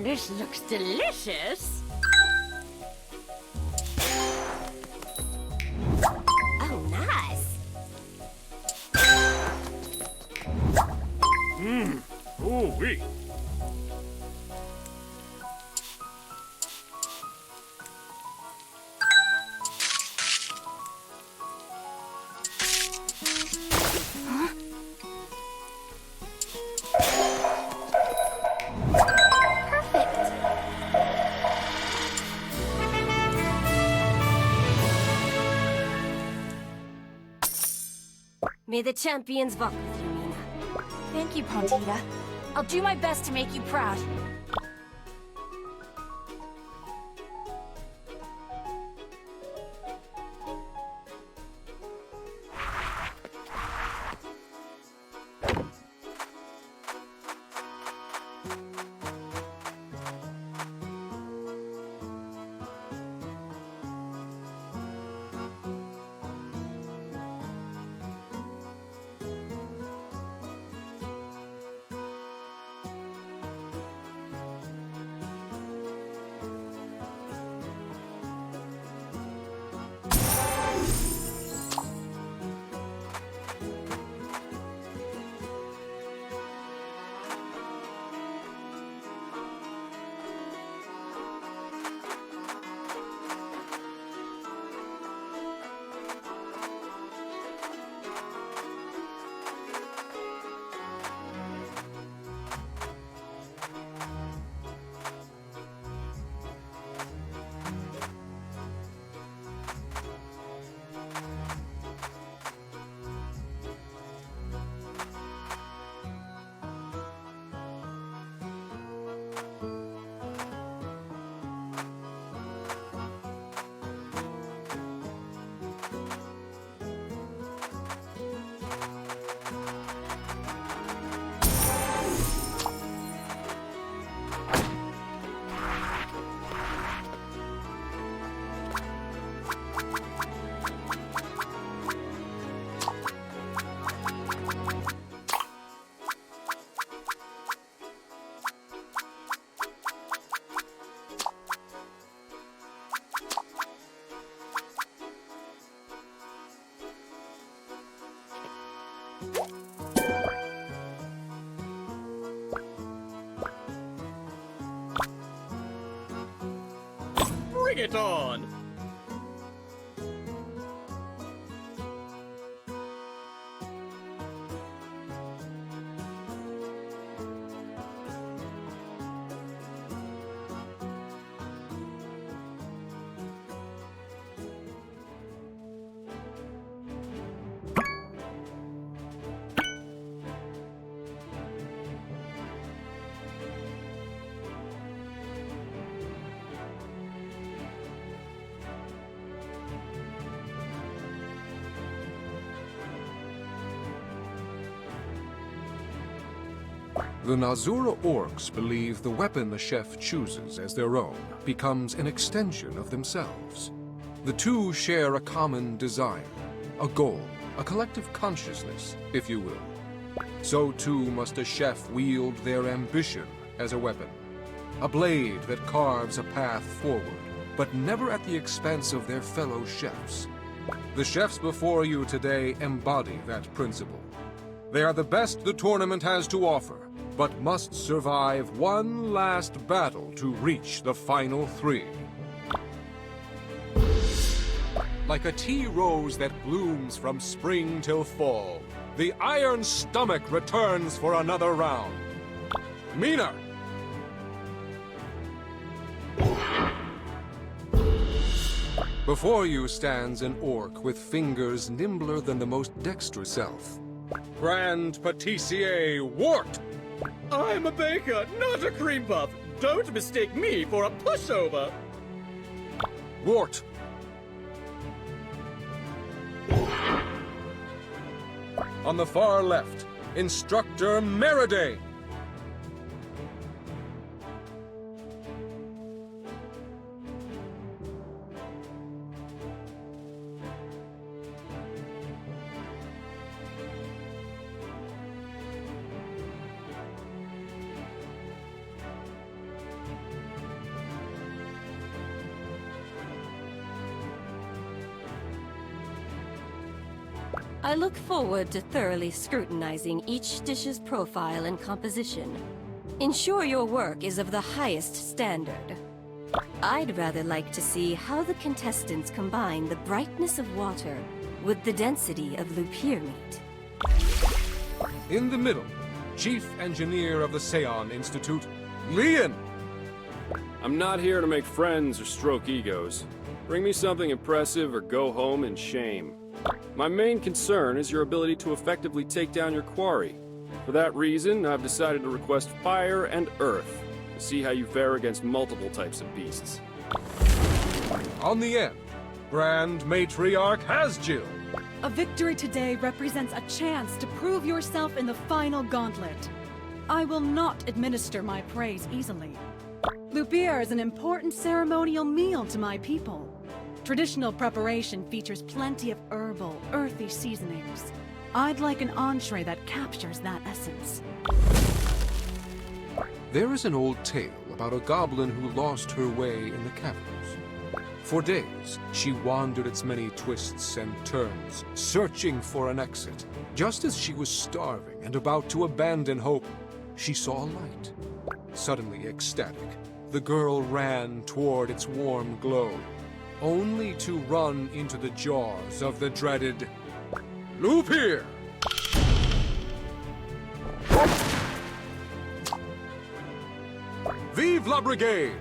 This looks delicious. Oh, nice. Ooh-wee. May the champions walk with you, Mina. Thank you, Pontita. I'll do my best to make you proud. Bring it on! The Nazura orcs believe the weapon the chef chooses as their own becomes an extension of themselves. The two share a common desire, a goal, a collective consciousness, if you will. So too must a chef wield their ambition as a weapon. A blade that carves a path forward, but never at the expense of their fellow chefs. The chefs before you today embody that principle. They are the best the tournament has to offer, but must survive one last battle to reach the final three. Like a tea rose that blooms from spring till fall, the Iron Stomach returns for another round. Mina! Before you stands an orc with fingers nimbler than the most dexterous elf. Grand Patissier Wart! I'm a baker, not a cream puff. Don't mistake me for a pushover. Wart! On the far left, Instructor Meriday! I look forward to thoroughly scrutinizing each dish's profile and composition. Ensure your work is of the highest standard. I'd rather like to see how the contestants combine the brightness of water with the density of lupir meat. In the middle, Chief Engineer of the Seon Institute, Leon! I'm not here to make friends or stroke egos. Bring me something impressive or go home in shame. My main concern is your ability to effectively take down your quarry. For that reason, I've decided to request fire and earth, to see how you fare against multiple types of beasts. On the end, Grand Matriarch Hasjill. A victory today represents a chance to prove yourself in the final gauntlet. I will not administer my praise easily. Lupir is an important ceremonial meal to my people. Traditional preparation features plenty of herbal, earthy seasonings. I'd like an entree that captures that essence. There is an old tale about a goblin who lost her way in the caverns. For days, she wandered its many twists and turns, searching for an exit. Just as she was starving and about to abandon hope, she saw a light. Suddenly ecstatic, the girl ran toward its warm glow, only to run into the jaws of the dreaded Lupir! Vive la Brigade!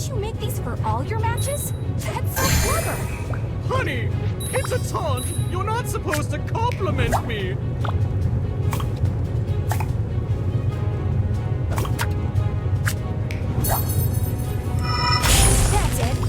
Don't you make these for all your matches? That's so clever! Honey, it's a taunt! You're not supposed to compliment me! That's it!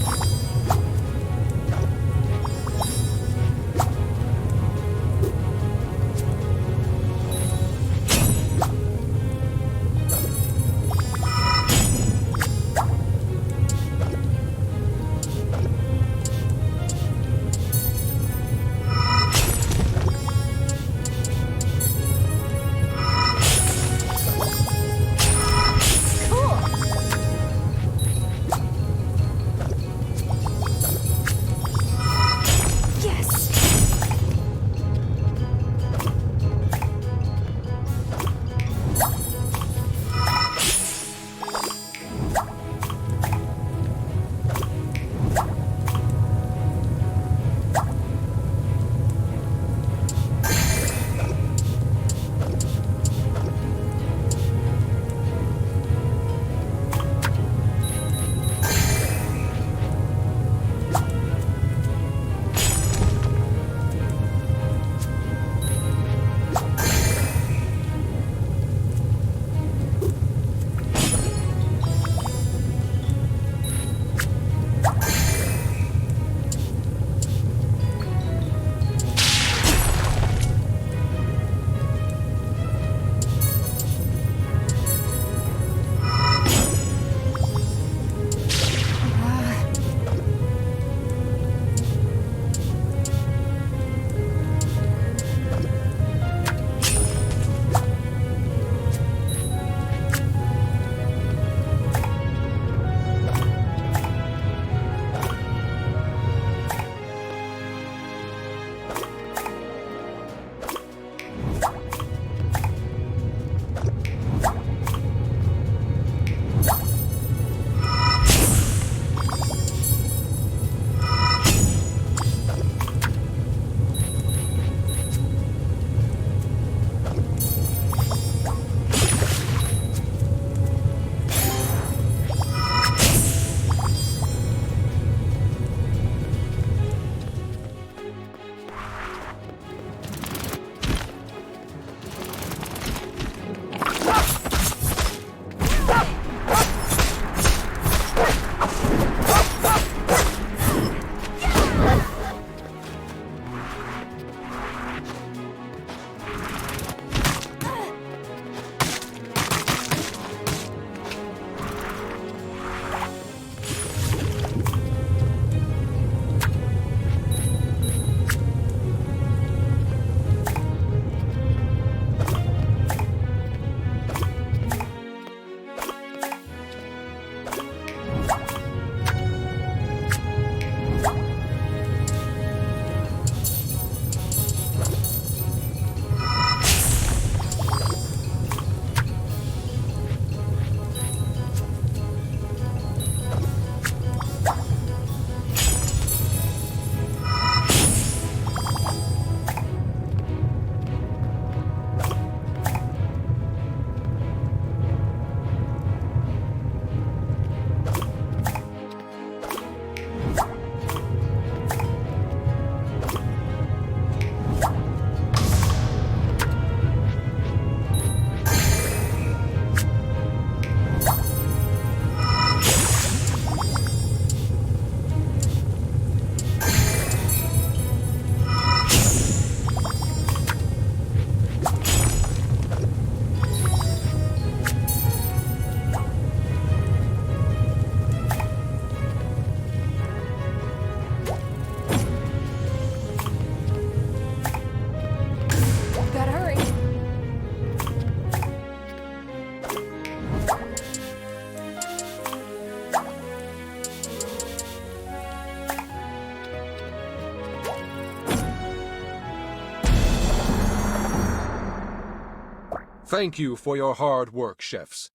Thank you for your hard work, chefs.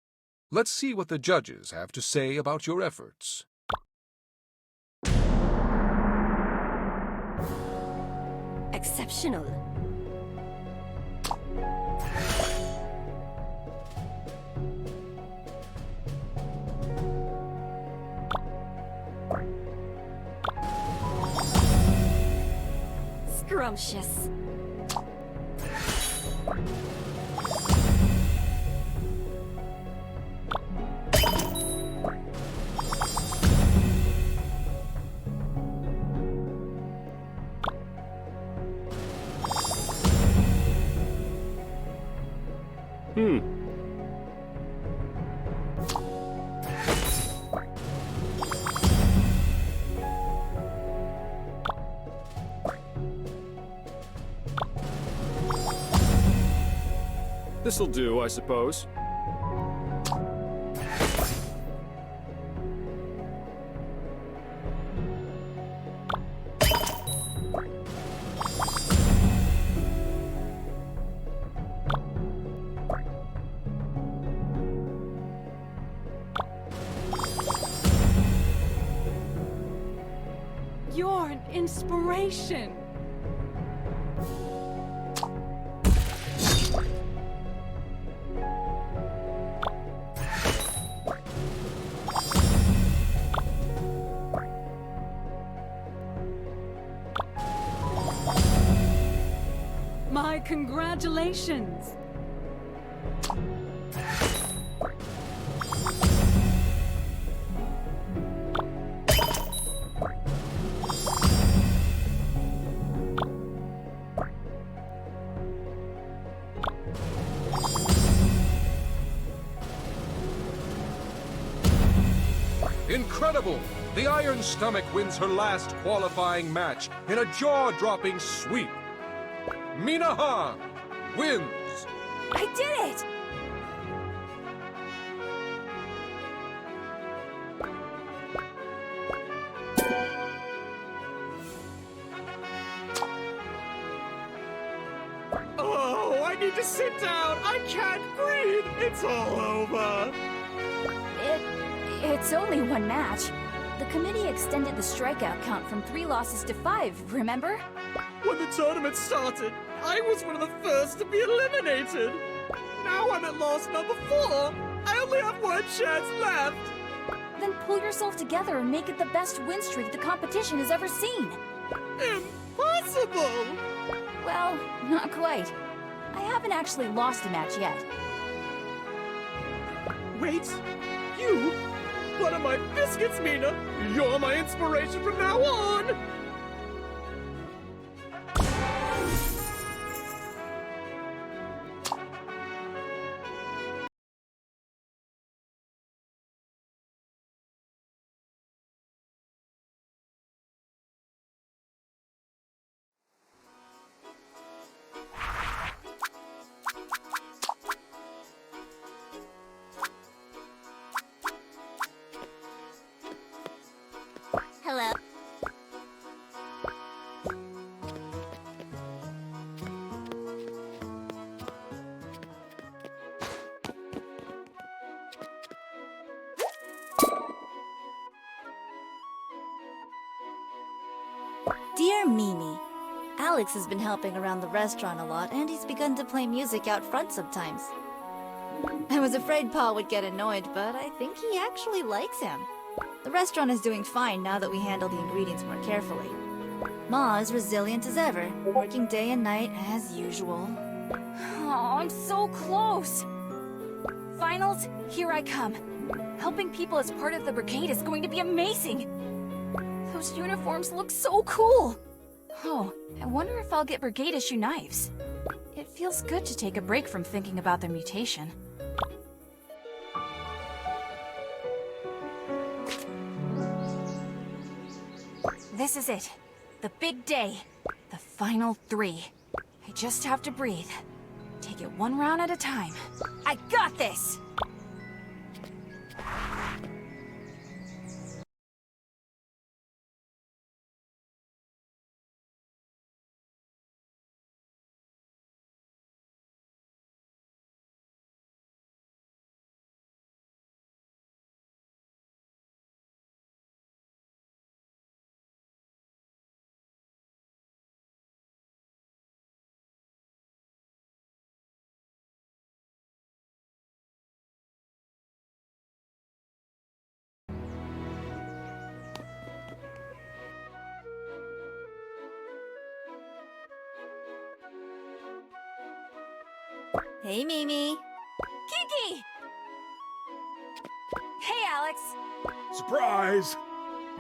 Let's see what the judges have to say about your efforts. Exceptional. scrumptious. This'll do, I suppose. You're an inspiration. My congratulations. Incredible! The Iron Stomach wins her last qualifying match in a jaw-dropping sweep. Mina Han wins! I did it! Oh, I need to sit down. I can't breathe. It's all over. It's only one match. The committee extended the strikeout count from 3 losses to 5, remember? When the tournament started, I was one of the first to be eliminated. Now I'm at loss number 4. I only have one chance left. Then pull yourself together and make it the best win streak the competition has ever seen. Impossible! Well, not quite. I haven't actually lost a match yet. Wait, you? Butter my biscuits, Mina! You're my inspiration from now on! Hello. Dear Mimi, Alex has been helping around the restaurant a lot, and he's begun to play music out front sometimes. I was afraid Paul would get annoyed, but I think he actually likes him. The restaurant is doing fine now that we handle the ingredients more carefully. Ma is resilient as ever, working day and night as usual. Oh, I'm so close! Finals, here I come. Helping people as part of the brigade is going to be amazing! Those uniforms look so cool! Oh, I wonder if I'll get brigade issue knives. It feels good to take a break from thinking about the mutation. This is it. The big day. The final 3. I just have to breathe. Take it one round at a time. I got this! Hey, Mimi. Kiki! Hey, Alex. Surprise!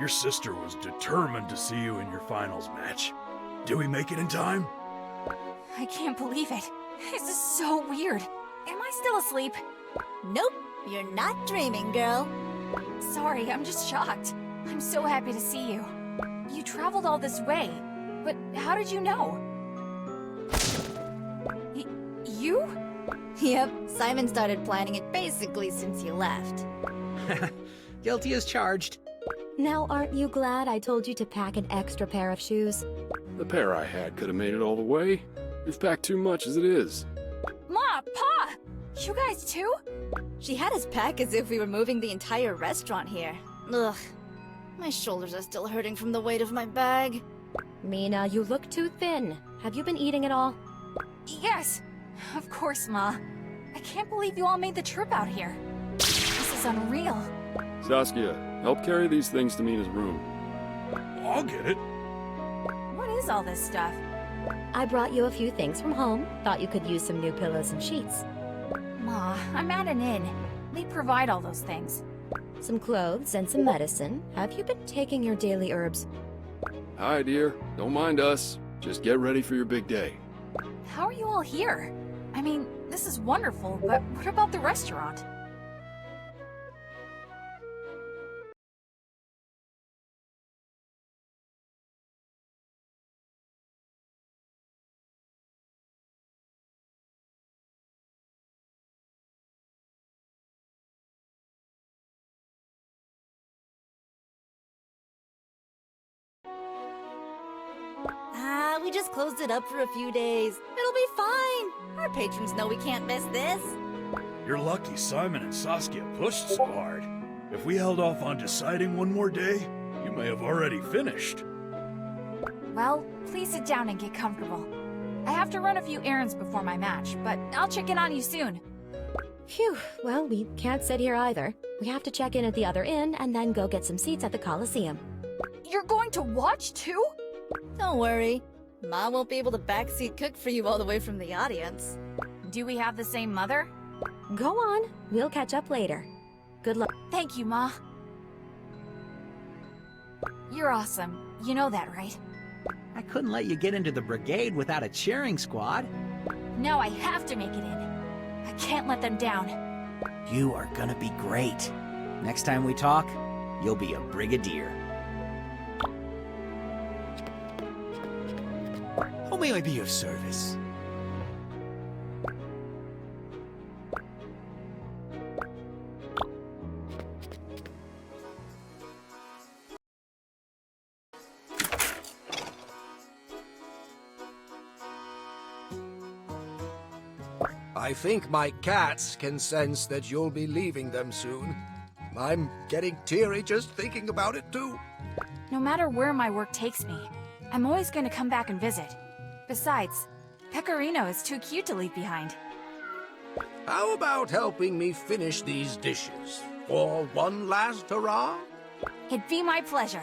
Your sister was determined to see you in your finals match. Did we make it in time? I can't believe it. This is so weird. Am I still asleep? Nope, you're not dreaming, girl. Sorry, I'm just shocked. I'm so happy to see you. You traveled all this way, but how did you know? You? Yep, Simon started planning it basically since you left. Guilty as charged. Now, aren't you glad I told you to pack an extra pair of shoes? The pair I had could have made it all the way. You've packed too much as it is. Ma, Pa! You guys too? She had us pack as if we were moving the entire restaurant here. Ugh. My shoulders are still hurting from the weight of my bag. Mina, you look too thin. Have you been eating at all? Yes. Of course, Ma. I can't believe you all made the trip out here. This is unreal. Saskia, help carry these things to Mina's room. I'll get it. What is all this stuff? I brought you a few things from home. Thought you could use some new pillows and sheets. Ma, I'm at an inn. They provide all those things. Some clothes and some medicine. Have you been taking your daily herbs? Hi, dear. Don't mind us. Just get ready for your big day. How are you all here? I mean, this is wonderful, but what about the restaurant? We just closed it up for a few days. It'll be fine. Our patrons know we can't miss this. You're lucky Simon and Saskia pushed so hard. If we held off on deciding one more day, you may have already finished. Well, please sit down and get comfortable. I have to run a few errands before my match, but I'll check in on you soon. Phew, well, we can't sit here either. We have to check in at the other inn and then go get some seats at the Coliseum. You're going to watch too? Don't worry. Ma won't be able to backseat cook for you all the way from the audience. Do we have the same mother? Go on. We'll catch up later. Good luck. Thank you, Ma. You're awesome. You know that, right? I couldn't let you get into the brigade without a cheering squad. Now I have to make it in. I can't let them down. You are gonna be great. Next time we talk, you'll be a brigadier. How may I be of service? I think my cats can sense that you'll be leaving them soon. I'm getting teary just thinking about it, too. No matter where my work takes me, I'm always going to come back and visit. Besides, Pecorino is too cute to leave behind. How about helping me finish these dishes? For one last hurrah? It'd be my pleasure.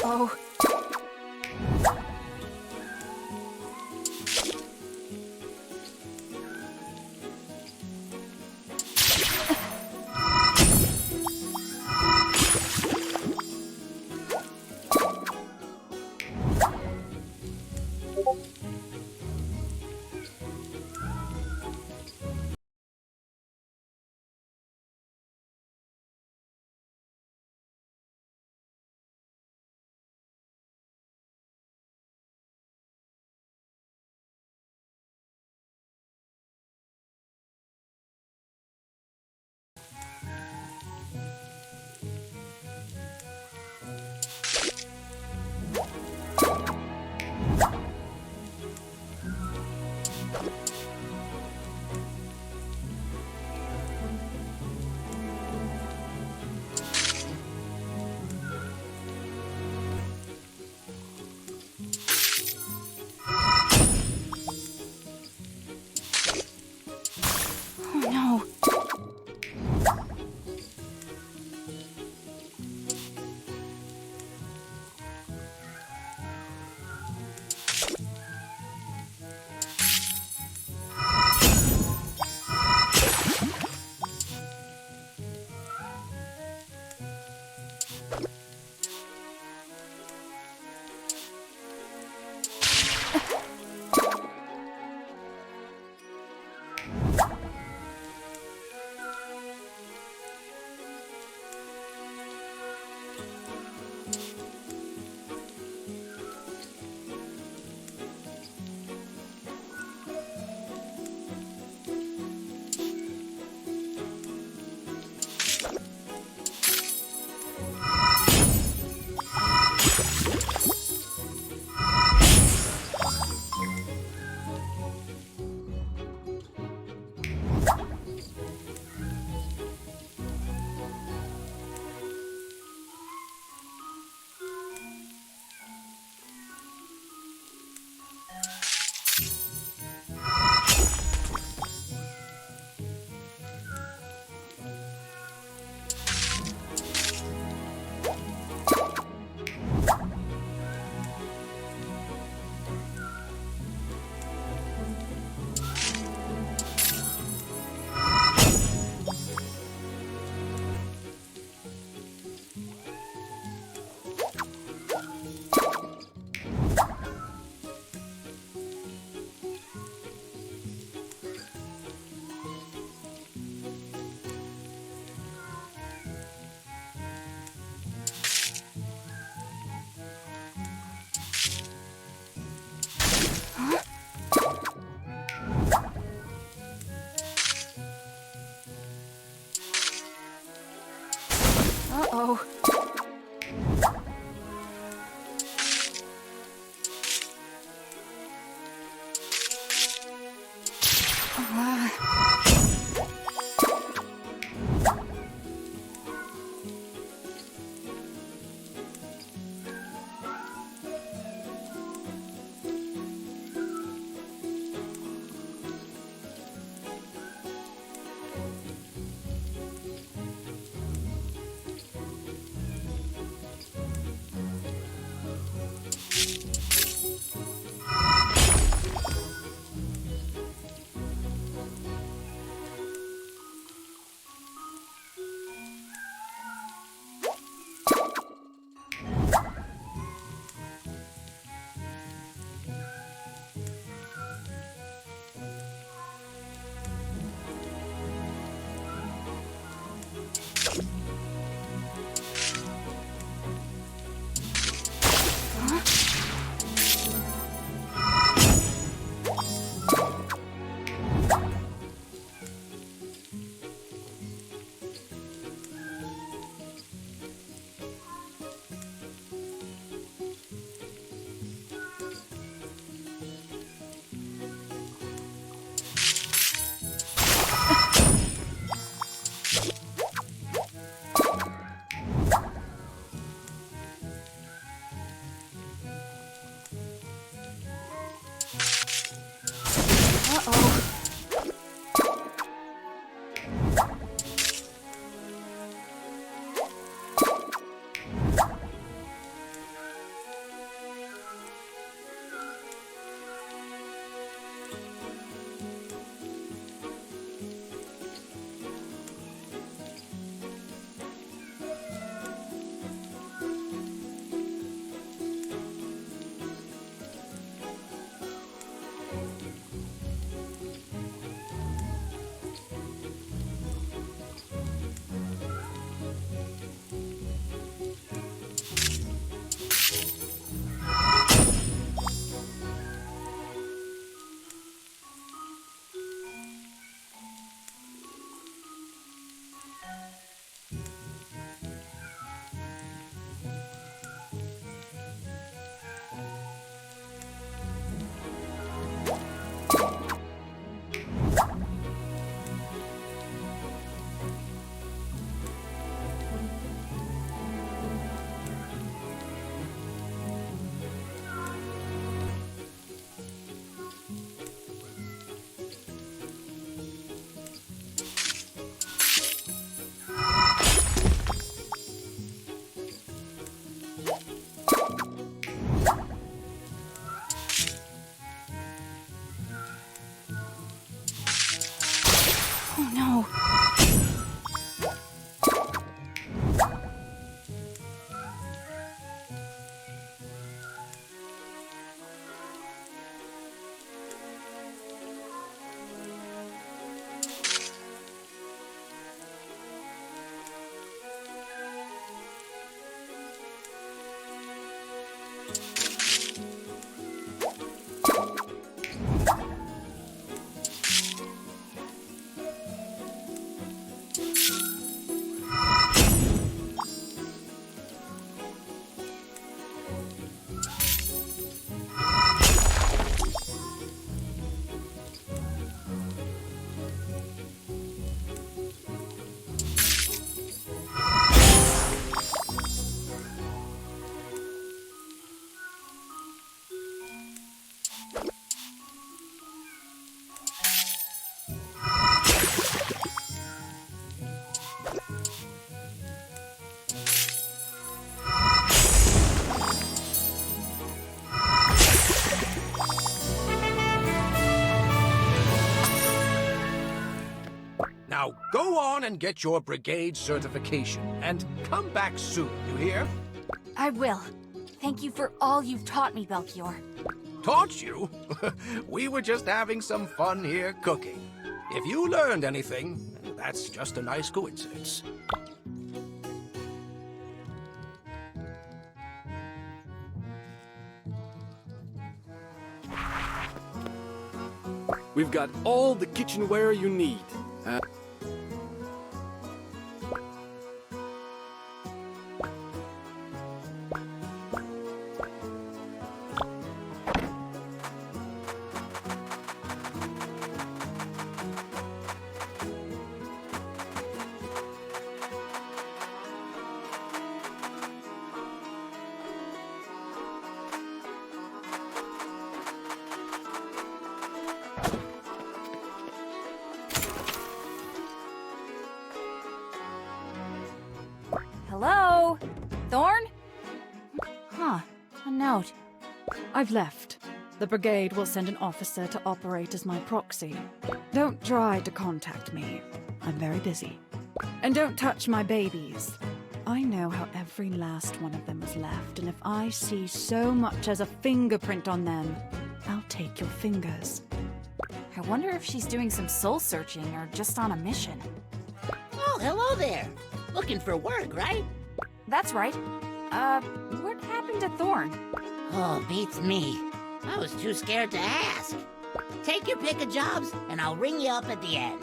Uh-oh. Uh-oh. and get your brigade certification. And come back soon, you hear? I will. Thank you for all you've taught me, Belchior. Taught you? We were just having some fun here cooking. If you learned anything, that's just a nice coincidence. We've got all the kitchenware you need. Hello? Thorn? Huh. A note. I've left. The brigade will send an officer to operate as my proxy. Don't try to contact me. I'm very busy. And don't touch my babies. I know how every last one of them was left, and if I see so much as a fingerprint on them, I'll take your fingers. I wonder if she's doing some soul searching or just on a mission. Oh, hello there. Looking for work, right? That's right. What happened to Thorn? Oh, beats me. I was too scared to ask. Take your pick of jobs, and I'll ring you up at the end.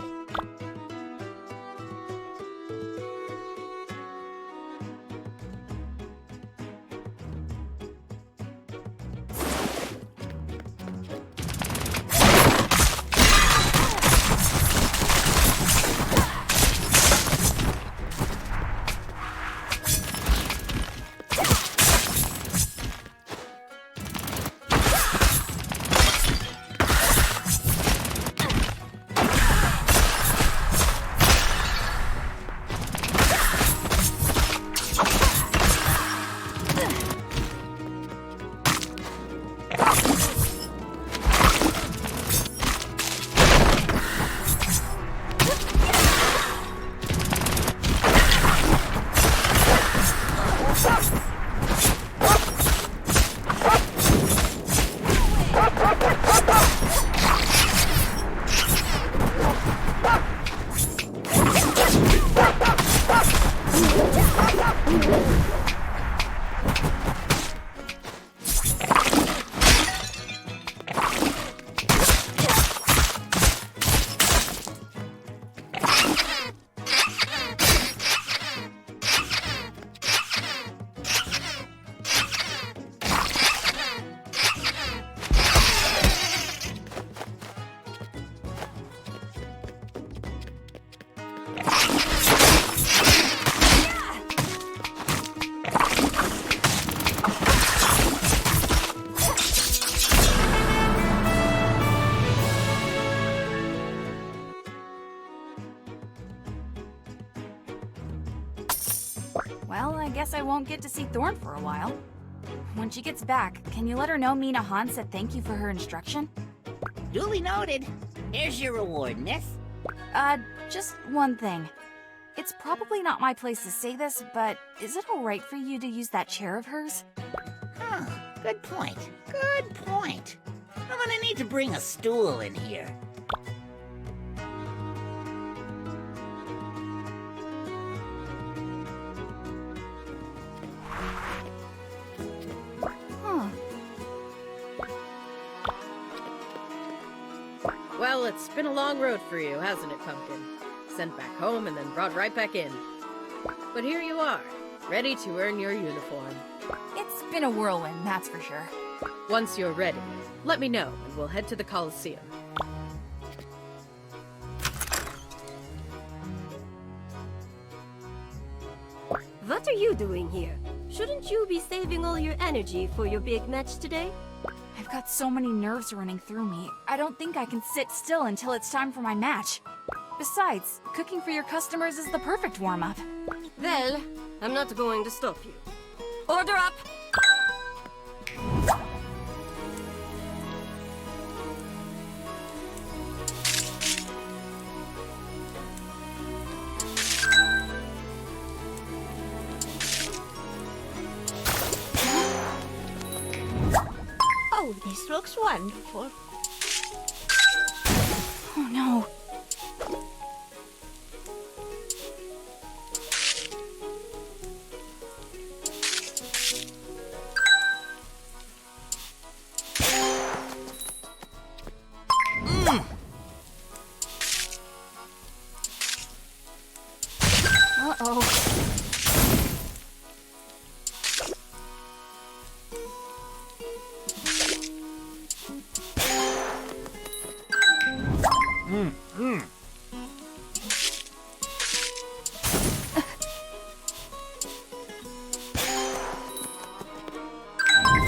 Well, I guess I won't get to see Thorn for a while. When she gets back, can you let her know Mina Han said thank you for her instruction? Duly noted. Here's your reward, miss. Just one thing. It's probably not my place to say this, but is it alright for you to use that chair of hers? Huh, good point. Good point. I'm gonna need to bring a stool in here. Well, it's been a long road for you, hasn't it, Pumpkin? Sent back home and then brought right back in. But here you are, ready to earn your uniform. It's been a whirlwind, that's for sure. Once you're ready, let me know and we'll head to the Coliseum. What are you doing here? Shouldn't you be saving all your energy for your big match today? I've got so many nerves running through me. I don't think I can sit still until it's time for my match. Besides, cooking for your customers is the perfect warm-up. Well, I'm not going to stop you. Order up! Oh, this looks wonderful. Oh no. Uh-oh.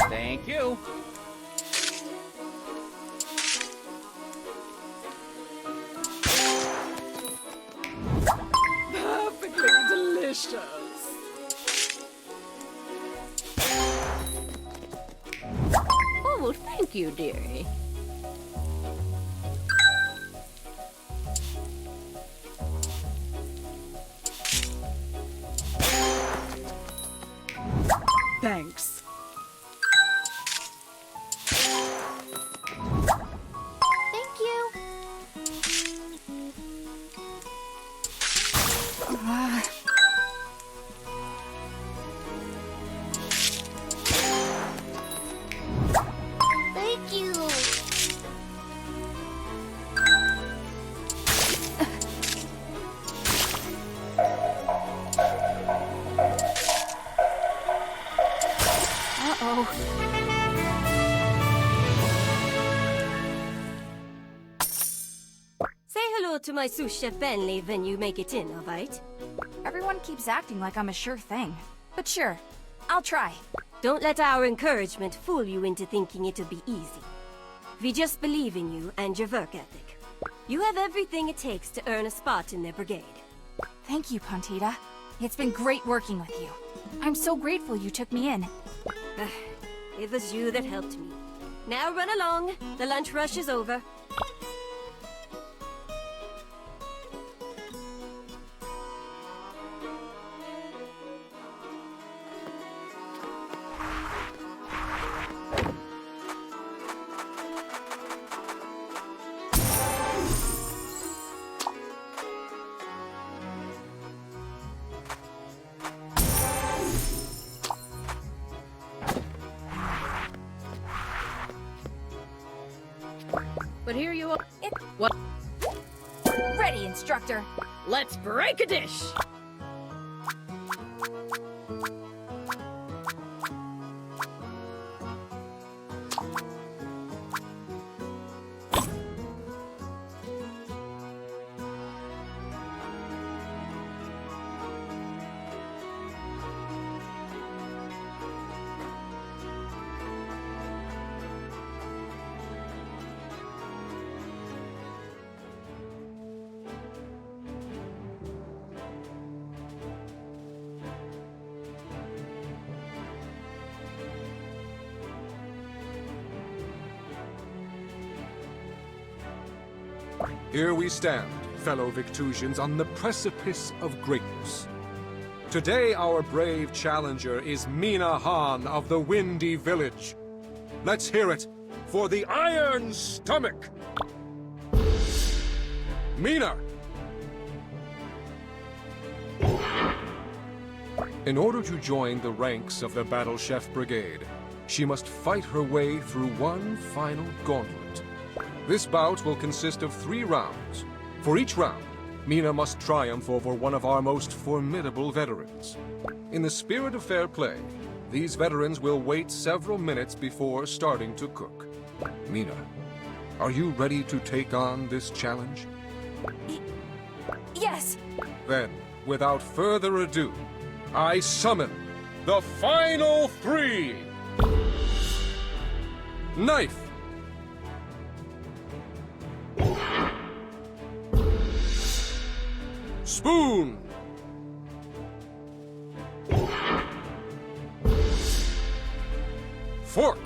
Thank you. Perfectly delicious. Oh, well, thank you, dearie. Thanks. Thank you. Thank you. Uh-oh. Say hello to my sous chef Bentley when you make it in, alright? Everyone keeps acting like I'm a sure thing. But sure, I'll try. Don't let our encouragement fool you into thinking it'll be easy. We just believe in you and your work ethic. You have everything it takes to earn a spot in the brigade. Thank you, Pontita. It's been great working with you. I'm so grateful you took me in. It was you that helped me. Now run along. The lunch rush is over. But here you are. What? Ready, instructor. Let's break a dish! Here we stand, fellow Victusians, on the precipice of greatness. Today our brave challenger is Mina Han of the Windy Village. Let's hear it for the Iron Stomach! Mina! In order to join the ranks of the Battle Chef Brigade, she must fight her way through one final gauntlet. This bout will consist of 3 rounds. For each round, Mina must triumph over one of our most formidable veterans. In the spirit of fair play, these veterans will wait several minutes before starting to cook. Mina, are you ready to take on this challenge? Yes! Then, without further ado, I summon the final 3! Knife! Spoon! Fork!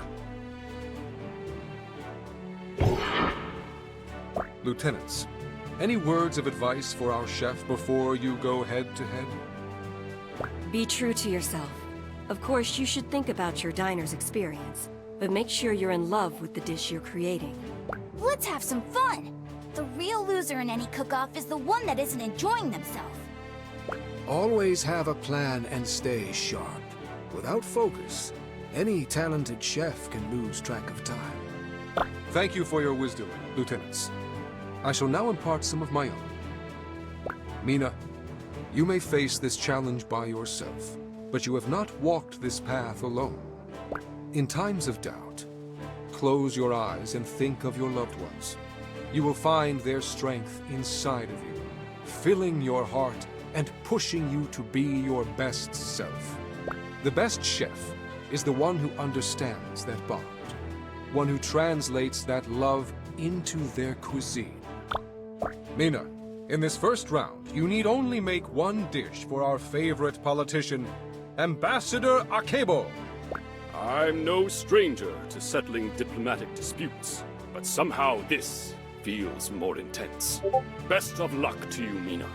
Lieutenants, any words of advice for our chef before you go head-to-head? Be true to yourself. Of course, you should think about your diner's experience, but make sure you're in love with the dish you're creating. Let's have some fun! The real loser in any cook-off is the one that isn't enjoying themselves. Always have a plan and stay sharp. Without focus, any talented chef can lose track of time. Thank you for your wisdom, Lieutenants. I shall now impart some of my own. Mina, you may face this challenge by yourself, but you have not walked this path alone. In times of doubt, close your eyes and think of your loved ones. You will find their strength inside of you, filling your heart and pushing you to be your best self. The best chef is the one who understands that bond, one who translates that love into their cuisine. Mina, in this first round, you need only make one dish for our favorite politician, Ambassador Akebo. I'm no stranger to settling diplomatic disputes, but somehow this feels more intense. Best of luck to you, Mina.